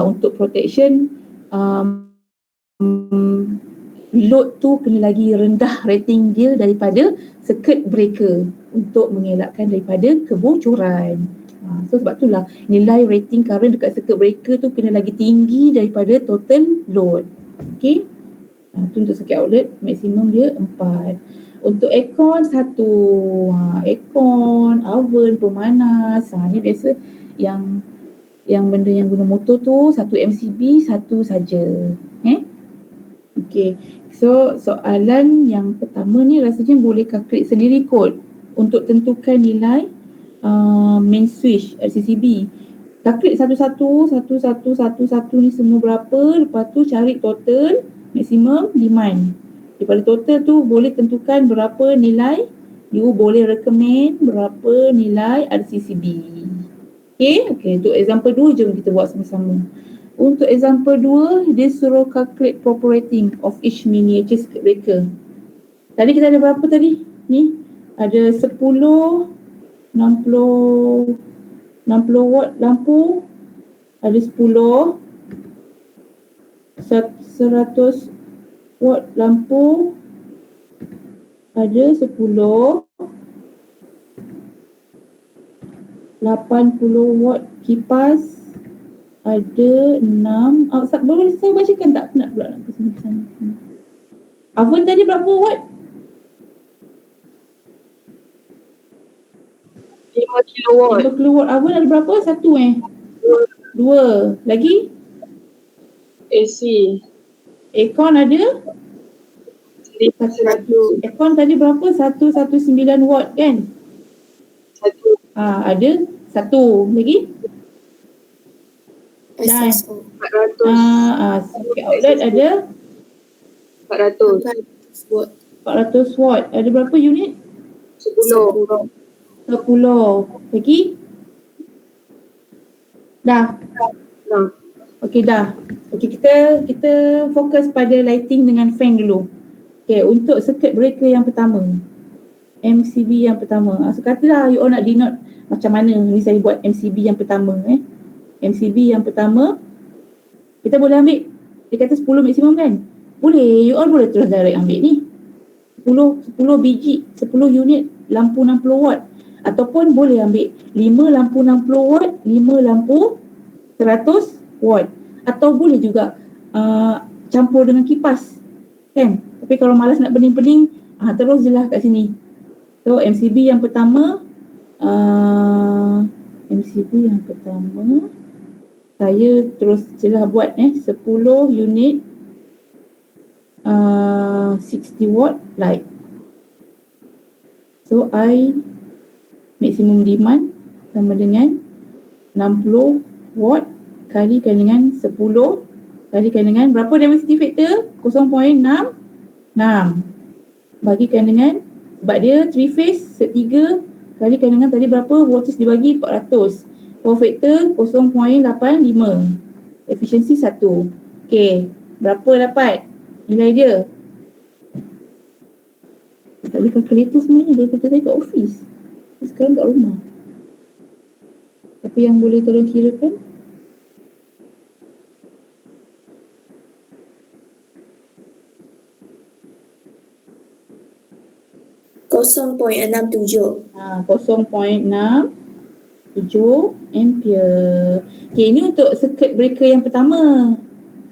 untuk protection, load tu kena lagi rendah rating dia daripada circuit breaker untuk mengelakkan daripada kebocoran. So sebab itulah nilai rating current dekat circuit breaker tu kena lagi tinggi daripada total load. Okay, tu untuk circuit outlet maksimum dia 4. Untuk aircon 1. Aircon, oven, pemanas, ni biasa yang benda yang guna motor tu 1 MCB, 1 saja. Okay. So soalan yang pertama ni rasanya boleh calculate sendiri kot untuk tentukan nilai main switch RCCB. Calculate satu-satu ni semua berapa, lepas tu cari total maximum demand. Daripada total tu boleh tentukan berapa nilai, you boleh recommend berapa nilai RCCB. Okay, untuk example 2 jom kita buat sama-sama. Untuk example 2, dia suruh calculate proper rating of each miniature circuit breaker. Tadi kita ada berapa tadi? Ni ada 10, 60 watt lampu, ada 10, 100 watt lampu, ada 10, 80 watt kipas, ada 6. Boleh saya bacakan tak? Nak pula nak kesini sana. Oven tadi berapa watt? 5 kilowatt. 5 kilowatt oven ada berapa? 1 2. Lagi? AC. Aircon ada? 100. Aircon tadi berapa? 119 watt kan? Satu. Ada satu lagi. Dan SSO 400. soket outlet ada 400. 400 watt 400 watt. Ada berapa unit? 10. 10. Lagi? Dah. Nah, Okey dah. Okey, kita fokus pada lighting dengan fan dulu. Okey, untuk circuit breaker yang pertama, MCB yang pertama. So katalah you all nak denote macam mana ni saya buat MCB yang pertama MCB yang pertama kita boleh ambil, dia kata 10 maksimum kan? Boleh, you all boleh terus direct ambil ni. 10 biji, 10 unit lampu 60 watt. Ataupun boleh ambil 5 lampu 60 watt, 5 lampu 100 watt. Atau boleh juga campur dengan kipas kan. Tapi kalau malas nak pening-pening, terus je lah kat sini. So MCB yang pertama, saya terus je lah buat 10 unit 60 watt light. So I maximum demand sama dengan 60 watt kalikan dengan 10 kalikan dengan berapa density factor? 0.66 bagikan dengan, sebab dia 3 phase set 3 kalikan dengan tadi berapa voltage dibagi 400. Power factor 0.85. Efficiency 1. Okey, berapa dapat nilai dia? Tak boleh calculator sebenarnya daripada saya kat office. Sekarang kat rumah. Tapi yang boleh tolong kirakan? kosong 0.67 0.67 ampere. Okay, ini untuk circuit breaker yang pertama.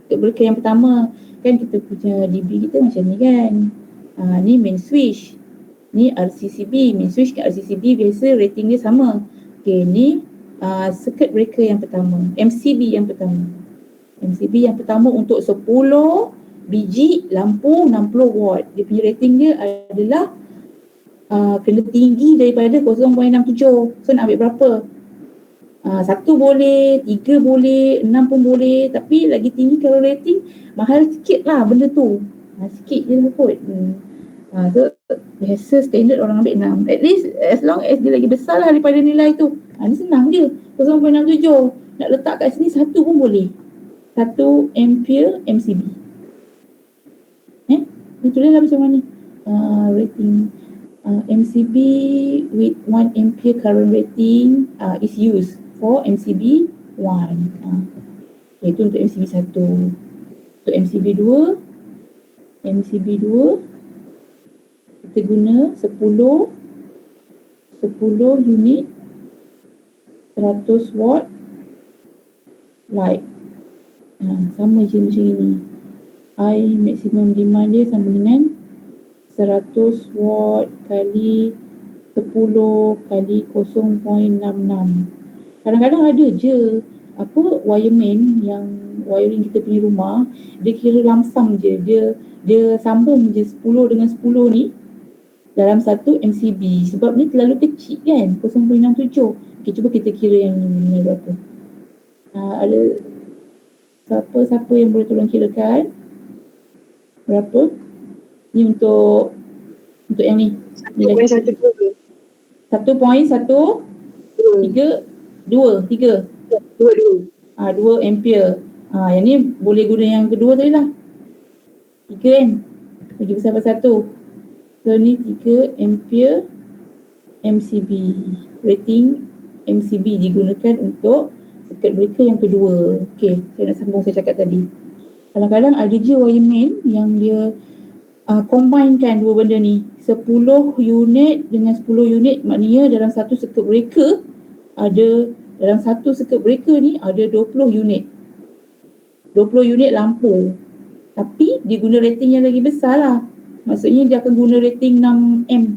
Circuit breaker yang pertama. Kan kita punya DB kita macam ni kan. Ni main switch. Ni RCCB. Main switch dengan RCCB biasa rating dia sama. Okay, ni circuit breaker yang pertama. MCB yang pertama. MCB yang pertama untuk 10 biji lampu 60 watt. Dia punya rating dia adalah kena tinggi daripada 0.67. So nak ambil berapa? 1 boleh, 3 boleh, 6 pun boleh. Tapi lagi tinggi kalau rating, mahal sikit lah benda tu. Sikit je lah kot. So biasa standard orang ambil 6. At least as long as dia lagi besar lah daripada nilai tu. Ni senang je. 0.67. Nak letak kat sini 1 pun boleh. 1 ampere MCB. Dia tulis lah macam mana. Rating. MCB with 1 ampere current rating is used for MCB 1. Itu untuk MCB 1. Untuk MCB 2, kita guna 10 unit 100 watt light. Sama je macam ni. I maximum demand dia sama dengan 100 watt kali 10 kali 0.66. Kadang-kadang ada je wireman yang wiring kita punya rumah, dia kira lamsam je, dia sambung je 10 dengan 10 ni dalam satu MCB sebab ni terlalu kecil kan, 0.67. Okay, cuba kita kira yang ni berapa. Ada siapa yang boleh tolong kirakan berapa? Ni untuk yang ni. 1.1 2 ampere. Yang ni boleh guna yang kedua tadi lah. 3 kan? Lagi besar pada 1. So ni 3 ampere MCB. Rating MCB digunakan untuk circuit breaker yang kedua. Okay, saya nak sambung saya cakap tadi. Kadang-kadang ada je wireman yang dia combinekan dua benda ni. 10 unit dengan 10 unit, maknanya dalam satu circuit breaker dalam satu circuit breaker ni ada 20 unit. 20 unit lampu. Tapi dia guna rating yang lagi besar lah. Maksudnya dia akan guna rating 6M.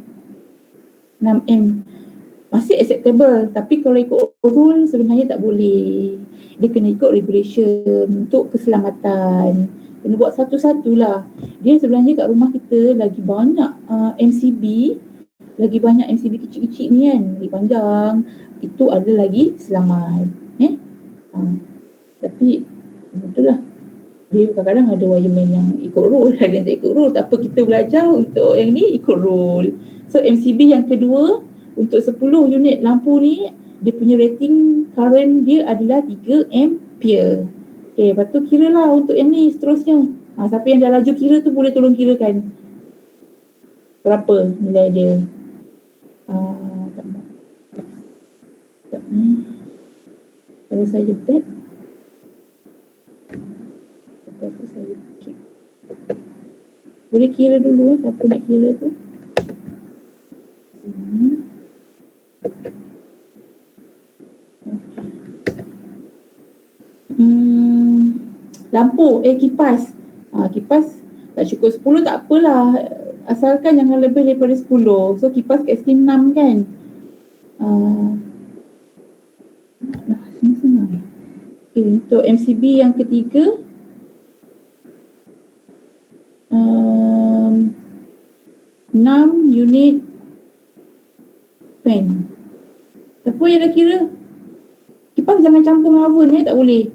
Masih acceptable. Tapi kalau ikut rule sebenarnya tak boleh. Dia kena ikut regulation untuk keselamatan. Kena buat satu-satulah. Dia sebenarnya kat rumah kita lagi banyak MCB lagi banyak MCB kecil-kecil ni kan, lagi panjang, itu ada lagi selamat. Tapi betul lah, dia kadang-kadang ada wireman yang ikut rule, ada yang tak ikut rule. Tak apa, kita belajar untuk yang ni ikut rule. So MCB yang kedua, untuk 10 unit lampu ni, dia punya rating current dia adalah 3 ampere. Okay, lepas tu kira lah untuk yang ni seterusnya. Siapa yang dah laju kira tu boleh tolong kirakan berapa nilai dia. Sekejap ni. Kalau saya tap, apa saya keep. Boleh kira dulu siapa nak kira tu. Lampu, kipas. Kipas tak cukup 10 tak apalah. Asalkan jangan lebih daripada 10. So kipas kat sini 6 kan. Senang. Okay, untuk MCB yang ketiga, 6 unit fan. Siapa yang dah kira? Kipas jangan campur dengan oven tak boleh.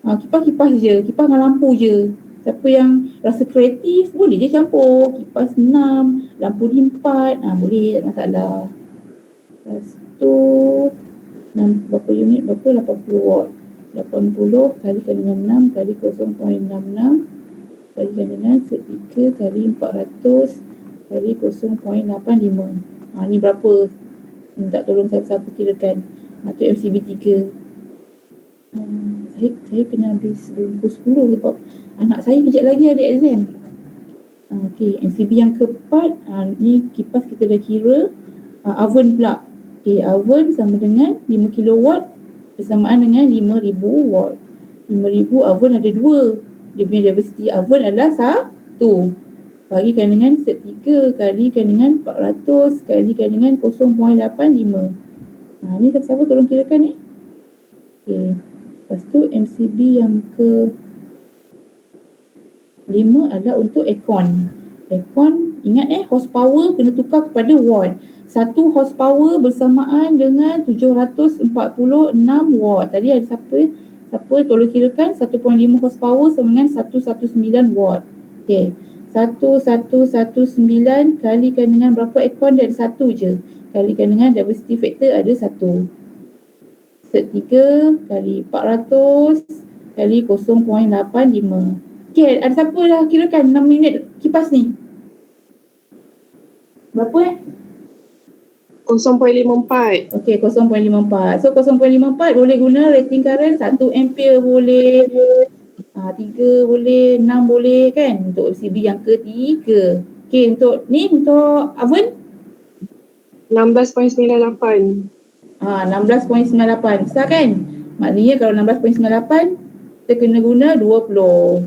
Kipas je, kipas dengan lampu je. Siapa yang rasa kreatif boleh je campur. Kipas 6, lampu ni 4, boleh, tak masalah. Lepas tu berapa unit, berapa? 80 watt. 80 kalikan dengan 6 kali 0.66 kalikan dengan 3 kali 400 kali 0.85. Ni berapa? Minta tolong siapa-siapa kirakan. Tu MCB 3. Saya kena habis pukul 10 sebab anak saya kejap lagi ada exam. Okay, MCB yang keempat, ni kipas kita dah kira. Oven pula. Okay, oven sama dengan 5 kilowatt bersamaan dengan 5,000 watt. 5,000 oven ada 2. Dia punya diversity oven adalah 1. Bagikan dengan 3 kalikan dengan 400 kalikan dengan 0.85. Ni siapa tolong kirakan ni. Okay. Lepas tu MCB yang ke 5 adalah untuk aircon. Aircon, ingat horsepower kena tukar kepada watt. 1 horsepower bersamaan dengan 746 watt. Tadi ada siapa tolong kirakan 1.5 horsepower sama dengan 119 watt. Okay. 1119 kalikan dengan berapa aircon dia ada 1 je. Kalikan dengan diversity factor ada 1. 3 kali 400 kali 0.85. Okay, ada siapa dah kirakan 6 minit kipas ni? Berapa 0.54. Okay, 0.54. So 0.54 boleh guna rating current 1 ampere boleh, 3 boleh, 6 boleh kan, untuk MCB yang ketiga. Okay, untuk oven 16.98. 16.98. Besar kan? Maknanya kalau 16.98 kita kena guna 20.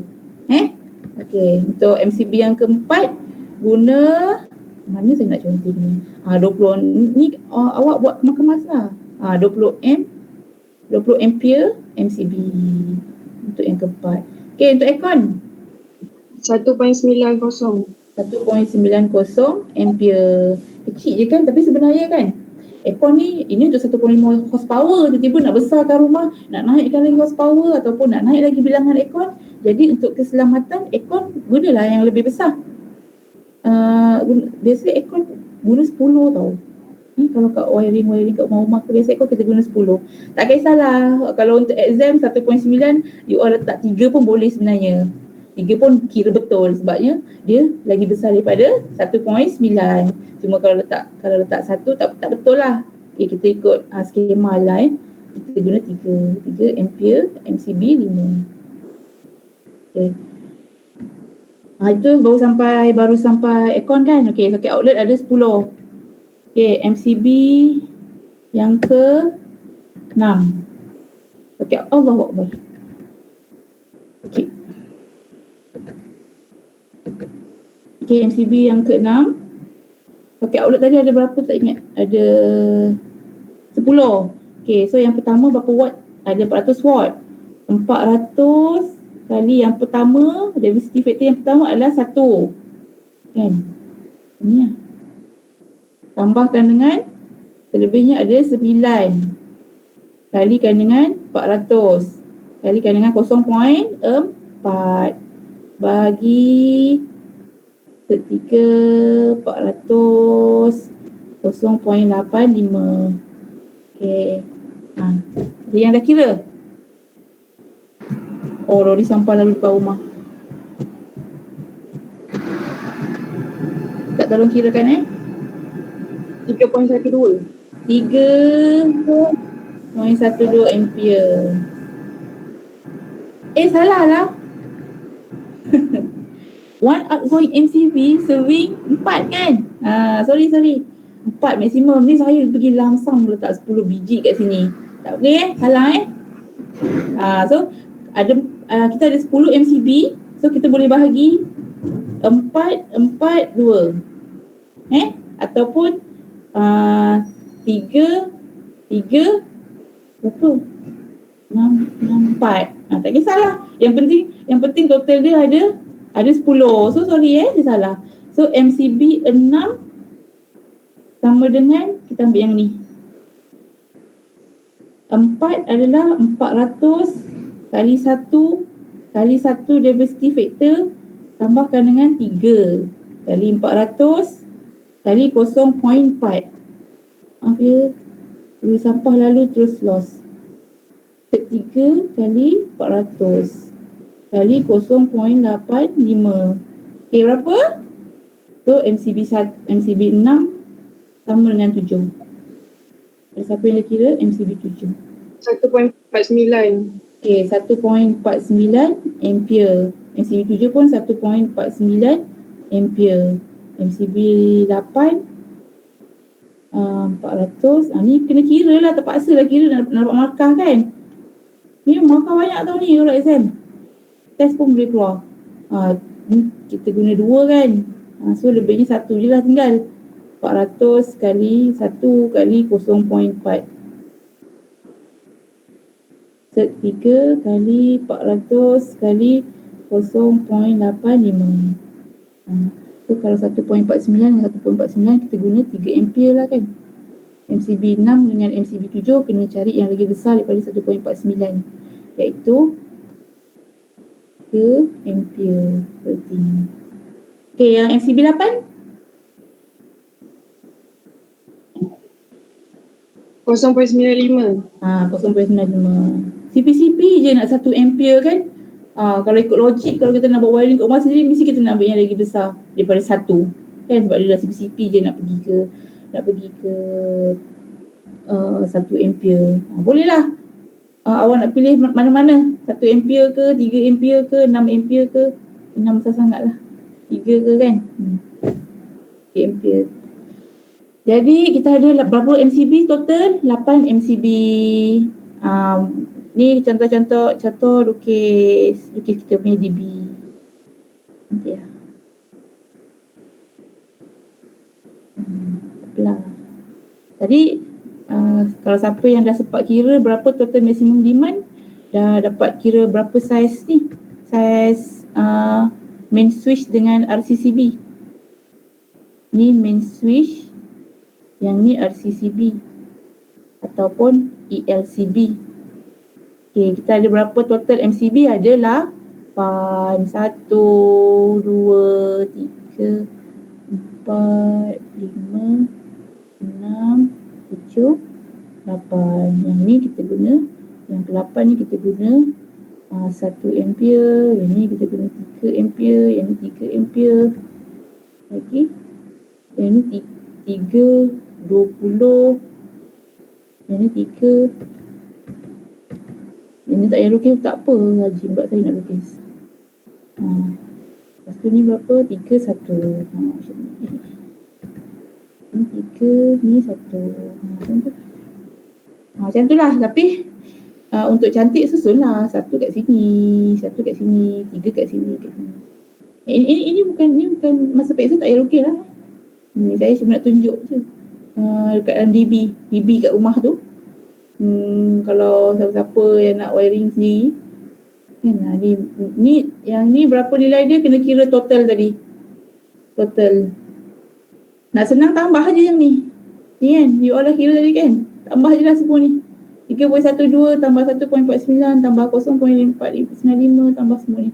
Okay, untuk MCB yang keempat guna, mana saya nak contoh ni? 20 ni awak buat kemas-kemas lah. 20 ampere MCB untuk yang keempat. Okay, untuk aircon 1.90. 1.90 ampere. Kecil je kan, tapi sebenarnya kan aircon ni, ini untuk 1.5 horsepower, tiba-tiba nak besarkan rumah, nak naikkan lagi horsepower ataupun nak naik lagi bilangan aircon. Jadi untuk keselamatan aircon gunalah yang lebih besar. Biasanya aircon guna 10 tau. Kalau kat wiring kat rumah-rumah tu, biasa aircon kita guna 10. Tak kisahlah, kalau untuk exam 1.9 you all letak 3 pun boleh sebenarnya. 3 pun kira betul sebabnya dia lagi besar daripada 1.9. Cuma kalau letak 1 tak betul lah. Okay, kita ikut skema lah kita guna 3 ampere MCB 5. Okay. Itu baru sampai aircon kan. Okay, soket outlet ada 10. Okay, MCB yang ke 6. Okay, Allahu Akbar. Okay. Okay, MCB yang ke 6. Okay, outlet tadi ada berapa tak ingat. Ada 10. Okay, so yang pertama berapa watt? Ada 400 watt. 400 kali yang pertama, diversity factor yang pertama adalah 1. Kan? Ni lah. tambahkan dengan selebihnya ada 9 kalikan dengan 400 kalikan dengan 0.4 bagi 3 400 0.85. Okey. Ada yang dah kira? Oh, lori sampah lalu depan rumah. Tak tolong kirakan 3.12. 3.12 ampere. Salah lah. One outgoing MCB serving 4 kan? Sorry. 4 maksimum. Ni saya pergi langsung letak 10 biji kat sini. Tak boleh salah So ada kita ada 10 MCB. So kita boleh bahagi 4, 2. Ataupun 3 berapa? 6, 4. Tak kisahlah. Yang penting total dia ada 10. So sorry dia salah. So MCB 6 sama dengan, kita ambil yang ni. 4 adalah 400 kali 1 diversity factor tambahkan dengan 3 kali 400 kali 0.4. Maaf ya, dulu sampah lalu terus loss. 3 kali 400 kali 0.85. Okay, berapa? So MCB 6 sama dengan 7. Ada siapa yang dah kira MCB 7? 1.49. Okay, 1.49 ampere. MCB 7 pun 1.49 ampere. MCB 8 400. Ni kena kira lah, terpaksa lah kira nak dapat markah kan. Ni markah banyak tau ni kalau exam. Test pun boleh keluar. Ni kita guna 2 kan. So lebihnya 1 je lah tinggal. 400 kali 1 kali 0.4. 3 kali 400 kali 0.85. So kalau 1.49 dengan 1.49 kita guna 3 ampere lah kan. MCB 6 dengan MCB 7 kena cari yang lagi besar daripada 1.49, iaitu 3 ampere berarti. Okay, yang MCB 8 0.95. 0.95. CPCP je nak 1 ampere kan. Kalau ikut logik, kalau kita nak buat wiring kat rumah sendiri, mesti kita nak ambil yang lagi besar daripada 1 kan, sebab dia dah CPCP je nak pergi ke 1 ampere. Boleh lah. Awak nak pilih mana-mana, 1 ampere ke, 3 ampere ke, 6 ampere ke. 6 besar sangat lah, 3 ke kan. 3 ampere. Jadi kita ada berapa MCB total? 8 MCB. Ni contoh lukis kita punya DB. Nanti lah. Tadi kalau siapa yang dah sempat kira berapa total maximum demand, dah dapat kira berapa saiz ni, saiz main switch dengan RCCB. Ni main switch, yang ni RCCB ataupun ELCB. Okay, kita ada berapa total MCB? Adalah 1, 2, 3, 4, 5, 6, 7, 8. Yang ni kita guna, yang ke-8 ni kita guna 1 ampere, yang ni kita guna 3 ampere, yang ni 3 ampere. Lagi yang ni 3, 20, yang ni 3. Yang ni tak payah lukis tak apa, Haji buat saya nak lukis. Lepas tu ni berapa? 3, 1. Macam ni. Ni 3, ni 1. Macam tu. Macam tu lah. Tapi untuk cantik susun lah. 1 kat sini, 1 kat sini, 3 kat sini, kat sini. Ini bukan masa PX tak payah lukis lah. Saya cuma nak tunjuk je. Dekat dalam DB kat rumah tu. Kalau siapa-siapa yang nak wiring sendiri kan, ni yang ni berapa nilai dia, kena kira total tadi. Total Nak senang tambah je yang ni. Ni kan, you all dah kira tadi kan? Tambah je lah semua ni. 3.12 tambah 1.49 tambah 0.4595 tambah semua ni.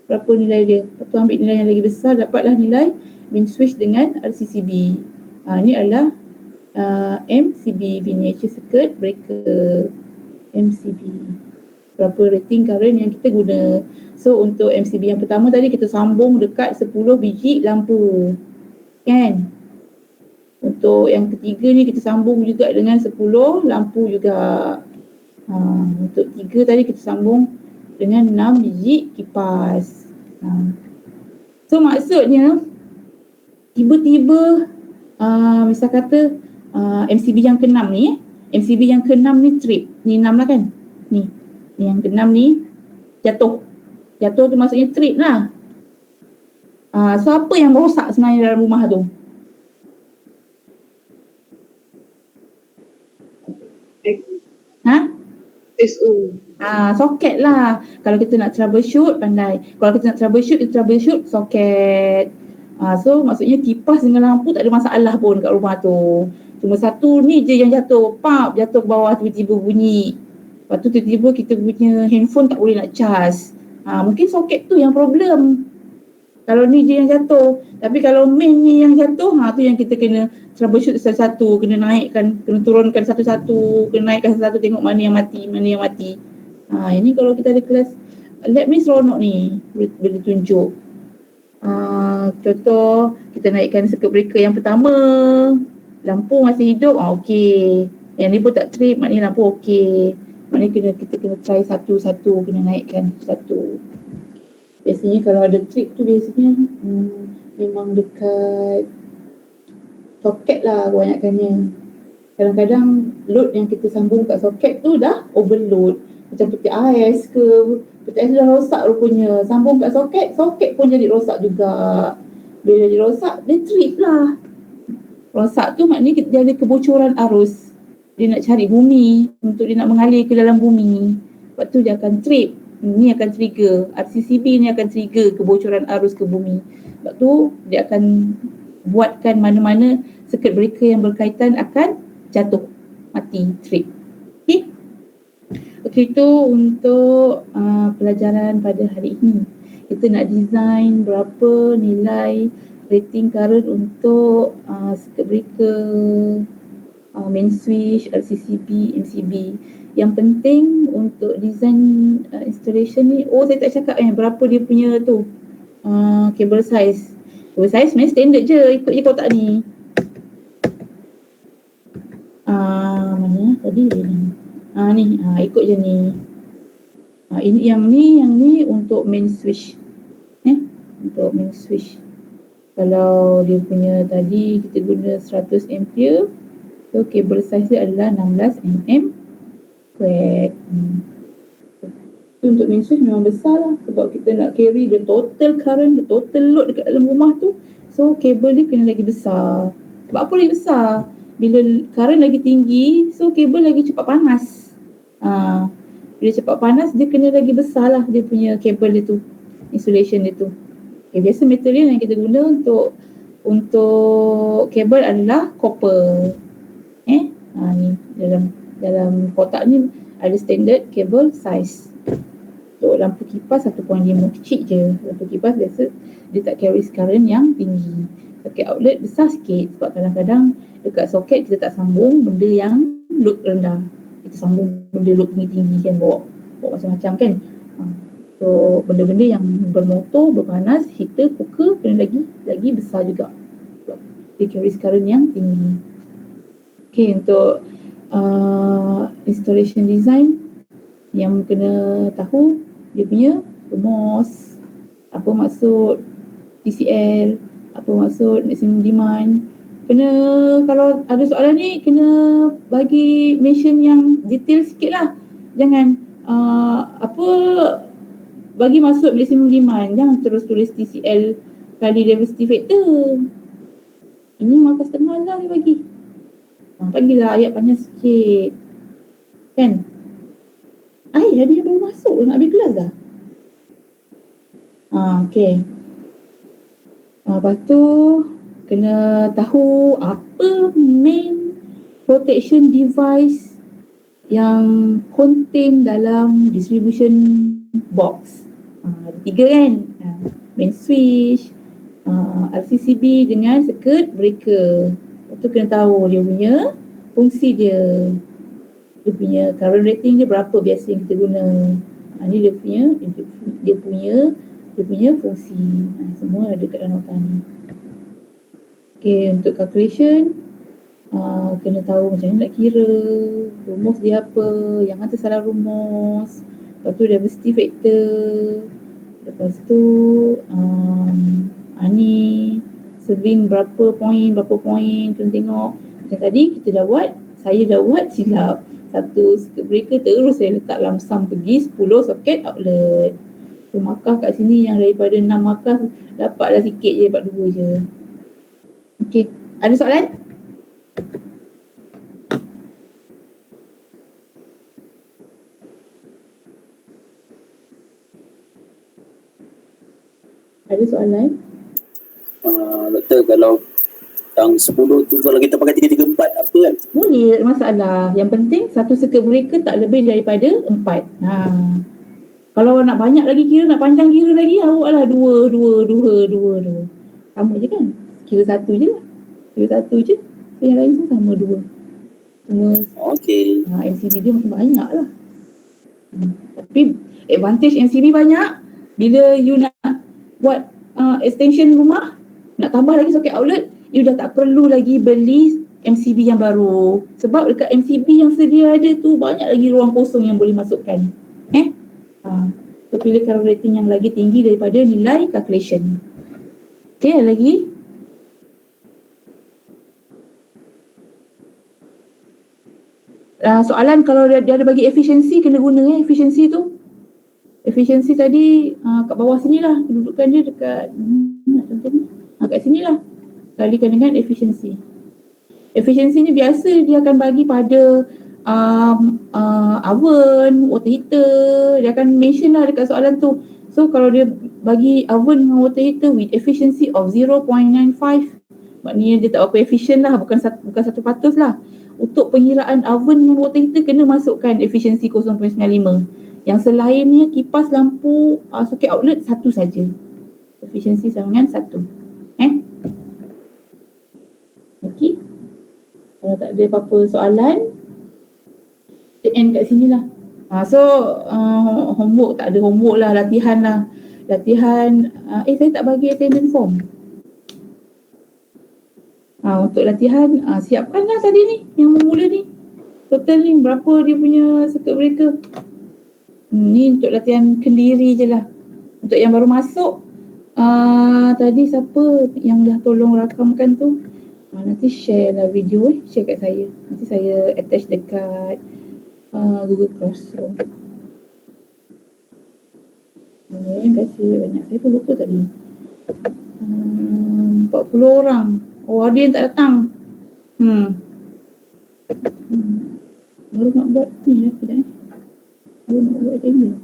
Berapa nilai dia? Lepas tu ambil nilai yang lagi besar, dapatlah nilai mean switch dengan RCCB. Ni adalah MCB, miniature circuit breaker. MCB. Berapa rating current yang kita guna. So untuk MCB yang pertama tadi kita sambung dekat 10 biji lampu. Kan? Untuk yang ketiga ni kita sambung juga dengan 10 lampu juga. Untuk 3 tadi kita sambung dengan 6 biji kipas. So maksudnya tiba-tiba misal kata MCB yang ke-6 ni MCB yang ke-6 ni trip. Ni 6 lah kan? Ni yang ke-6 ni jatuh. Jatuh tu maksudnya trip lah. So apa yang rosak sebenarnya dalam rumah tu? SO. Soket lah. Kalau kita nak troubleshoot, pandai. Kalau kita nak troubleshoot soket. So maksudnya kipas dengan lampu tak ada masalah pun kat rumah tu. Cuma satu ni je yang jatuh. Pap, jatuh ke bawah tiba-tiba bunyi. Lepas tu tiba-tiba kita punya handphone tak boleh nak charge. Mungkin soket tu yang problem. Kalau ni je yang jatuh. Tapi kalau main ni yang jatuh, tu yang kita kena troubleshoot satu-satu, kena naikkan, kena turunkan satu-satu, kena naikkan satu-satu, tengok mana yang mati, mana yang mati. Ini kalau kita ada kelas lab ni seronok ni, boleh tunjuk. Contoh, kita naikkan circuit breaker yang pertama, lampu masih hidup, okey. Yang ni pun tak trip, maknanya lampu okey. Maknanya kita kena try satu-satu, kena naikkan satu. Biasanya kalau ada trip tu biasanya memang dekat soket lah kebanyakannya. Kadang-kadang load yang kita sambung kat soket tu dah overload. Macam peti ais ke, peti ais dah rosak rupanya. Sambung kat soket, soket pun jadi rosak juga. Bila jadi rosak, dia trip lah. Rosak tu maknanya dia ada kebocoran arus. Dia nak cari bumi, untuk dia nak mengalir ke dalam bumi. Lepas tu dia akan trip. Ni akan trigger, RCCB ni akan trigger kebocoran arus ke bumi. Sebab tu dia akan buatkan mana-mana circuit breaker yang berkaitan akan jatuh, mati, trip. Okey, itu untuk pelajaran pada hari ini. Kita nak design berapa nilai rating current untuk circuit breaker, main switch, RCCB, MCB. Yang penting untuk design installation ni, saya tak cakap berapa dia punya tu cable size. Cable size sebenarnya standard je, ikut je kotak ni. Mana tadi ni? Ikut je ni. Ini yang ni untuk main switch. Untuk main switch. Kalau dia punya tadi kita guna 100 ampere, so cable size dia adalah 16 mm square. Untuk main switch memang besar lah, sebab kita nak carry the total current, the total load dekat dalam rumah tu. So kabel dia kena lagi besar. Sebab apa lagi besar? Bila current lagi tinggi, so kabel lagi cepat panas. Bila cepat panas, dia kena lagi besar lah dia punya kabel dia tu, insulation dia tu. Biasa material yang kita guna untuk kabel adalah copper. Ni dalam kotak ni ada standard cable size. Untuk lampu kipas 1.5 kecil je. Lampu kipas biasa dia tak carry current yang tinggi. Soket outlet besar sikit, sebab kadang-kadang dekat soket kita tak sambung benda yang load rendah. Kita sambung benda load tinggi-tinggi kan, bawa macam-macam kan. So benda-benda yang bermotor, berpanas, heater, cooker kena lagi besar juga, sebab dia carry current yang tinggi. Okay, untuk installation design yang kena tahu dia punya rumus, apa maksud TCL, apa maksud maximum demand. Kena, kalau ada soalan ni kena bagi mention yang detail sikit lah. Jangan bagi maksud maximum demand, jangan terus tulis TCL kali diversity factor. Ini markah setengah lah dia bagi. Bagilah ayat panjang sikit kan. Dia baru masuk, nak habis kelas dah. Okay. Lepas tu kena tahu apa main protection device yang contain dalam distribution box. Ada 3 kan? Main switch, RCCB dengan circuit breaker. Lepas tu kena tahu dia punya fungsi dia. Dia punya current rating dia berapa biasa yang kita guna. Ni dia punya fungsi. Semua ada kat dalam notan ni. Okay, untuk calculation kena tahu macam mana nak kira, rumus dia apa, jangan tersalah rumus. Lepas tu diversity factor. Lepas tu ni serving berapa poin, kena tengok. Macam tadi kita dah buat, saya dah buat silap. Satu circuit breaker terus saya letak lamsam pergi 10 soket outlet. So markah kat sini yang daripada 6 markah dapatlah sikit je, dapat 2 je. Okay, ada soalan? Ada soalan? Doktor, kalau yang 10 tu kalau kita pakai 334 apa kan? Boleh, tak ada masalah. Yang penting satu circuit breaker tak lebih daripada 4. Kalau nak banyak lagi kira, nak panjang kira lagi, awak lah 2. Sama je kan? Kira 1 je lah. Kira 1 je. Yang lain pun sama 2. Cuma MCB dia makin banyak lah. Tapi advantage MCB banyak. Bila you nak buat extension rumah, nak tambah lagi soket outlet, you dah tak perlu lagi beli MCB yang baru. Sebab dekat MCB yang sedia ada tu banyak lagi ruang kosong yang boleh masukkan. So pilih current rating yang lagi tinggi daripada nilai calculation. Okay, lagi? Soalan kalau dia ada bagi efisiensi, kena guna efisiensi tu. Efisiensi tadi kat bawah sini lah, kedudukan dia dekat contoh ni. Kat sini lah. Kalikan dengan efisiensi. Efisiensi ni biasa dia akan bagi pada oven, water heater. Dia akan mention lah dekat soalan tu. So kalau dia bagi oven dengan water heater with efficiency of 0.95, maknanya dia tak berapa efisien lah, bukan 100% lah. Untuk pengiraan oven dengan water heater kena masukkan efisiensi 0.95. Yang selainnya kipas, lampu, soket outlet 1 saja. Efisiensi sama dengan 1. Okey. Kalau tak ada apa-apa soalan, kita end kat sini lah. Homework tak ada homework lah, latihan lah. Latihan, saya tak bagi attendance form. Untuk latihan, siapkanlah tadi ni, yang mula ni. Total ni, berapa dia punya circuit breaker. Ni untuk latihan kendiri je lah. Untuk yang baru masuk, tadi siapa yang dah tolong rakamkan tu, nanti share lah video, share kat saya. Nanti saya attach dekat Google Classroom. Terima kasih banyak. Saya pun lupa tadi. 40 orang. Ada yang tak datang. Baru nak buat ni lah. Baru nak buat attendance.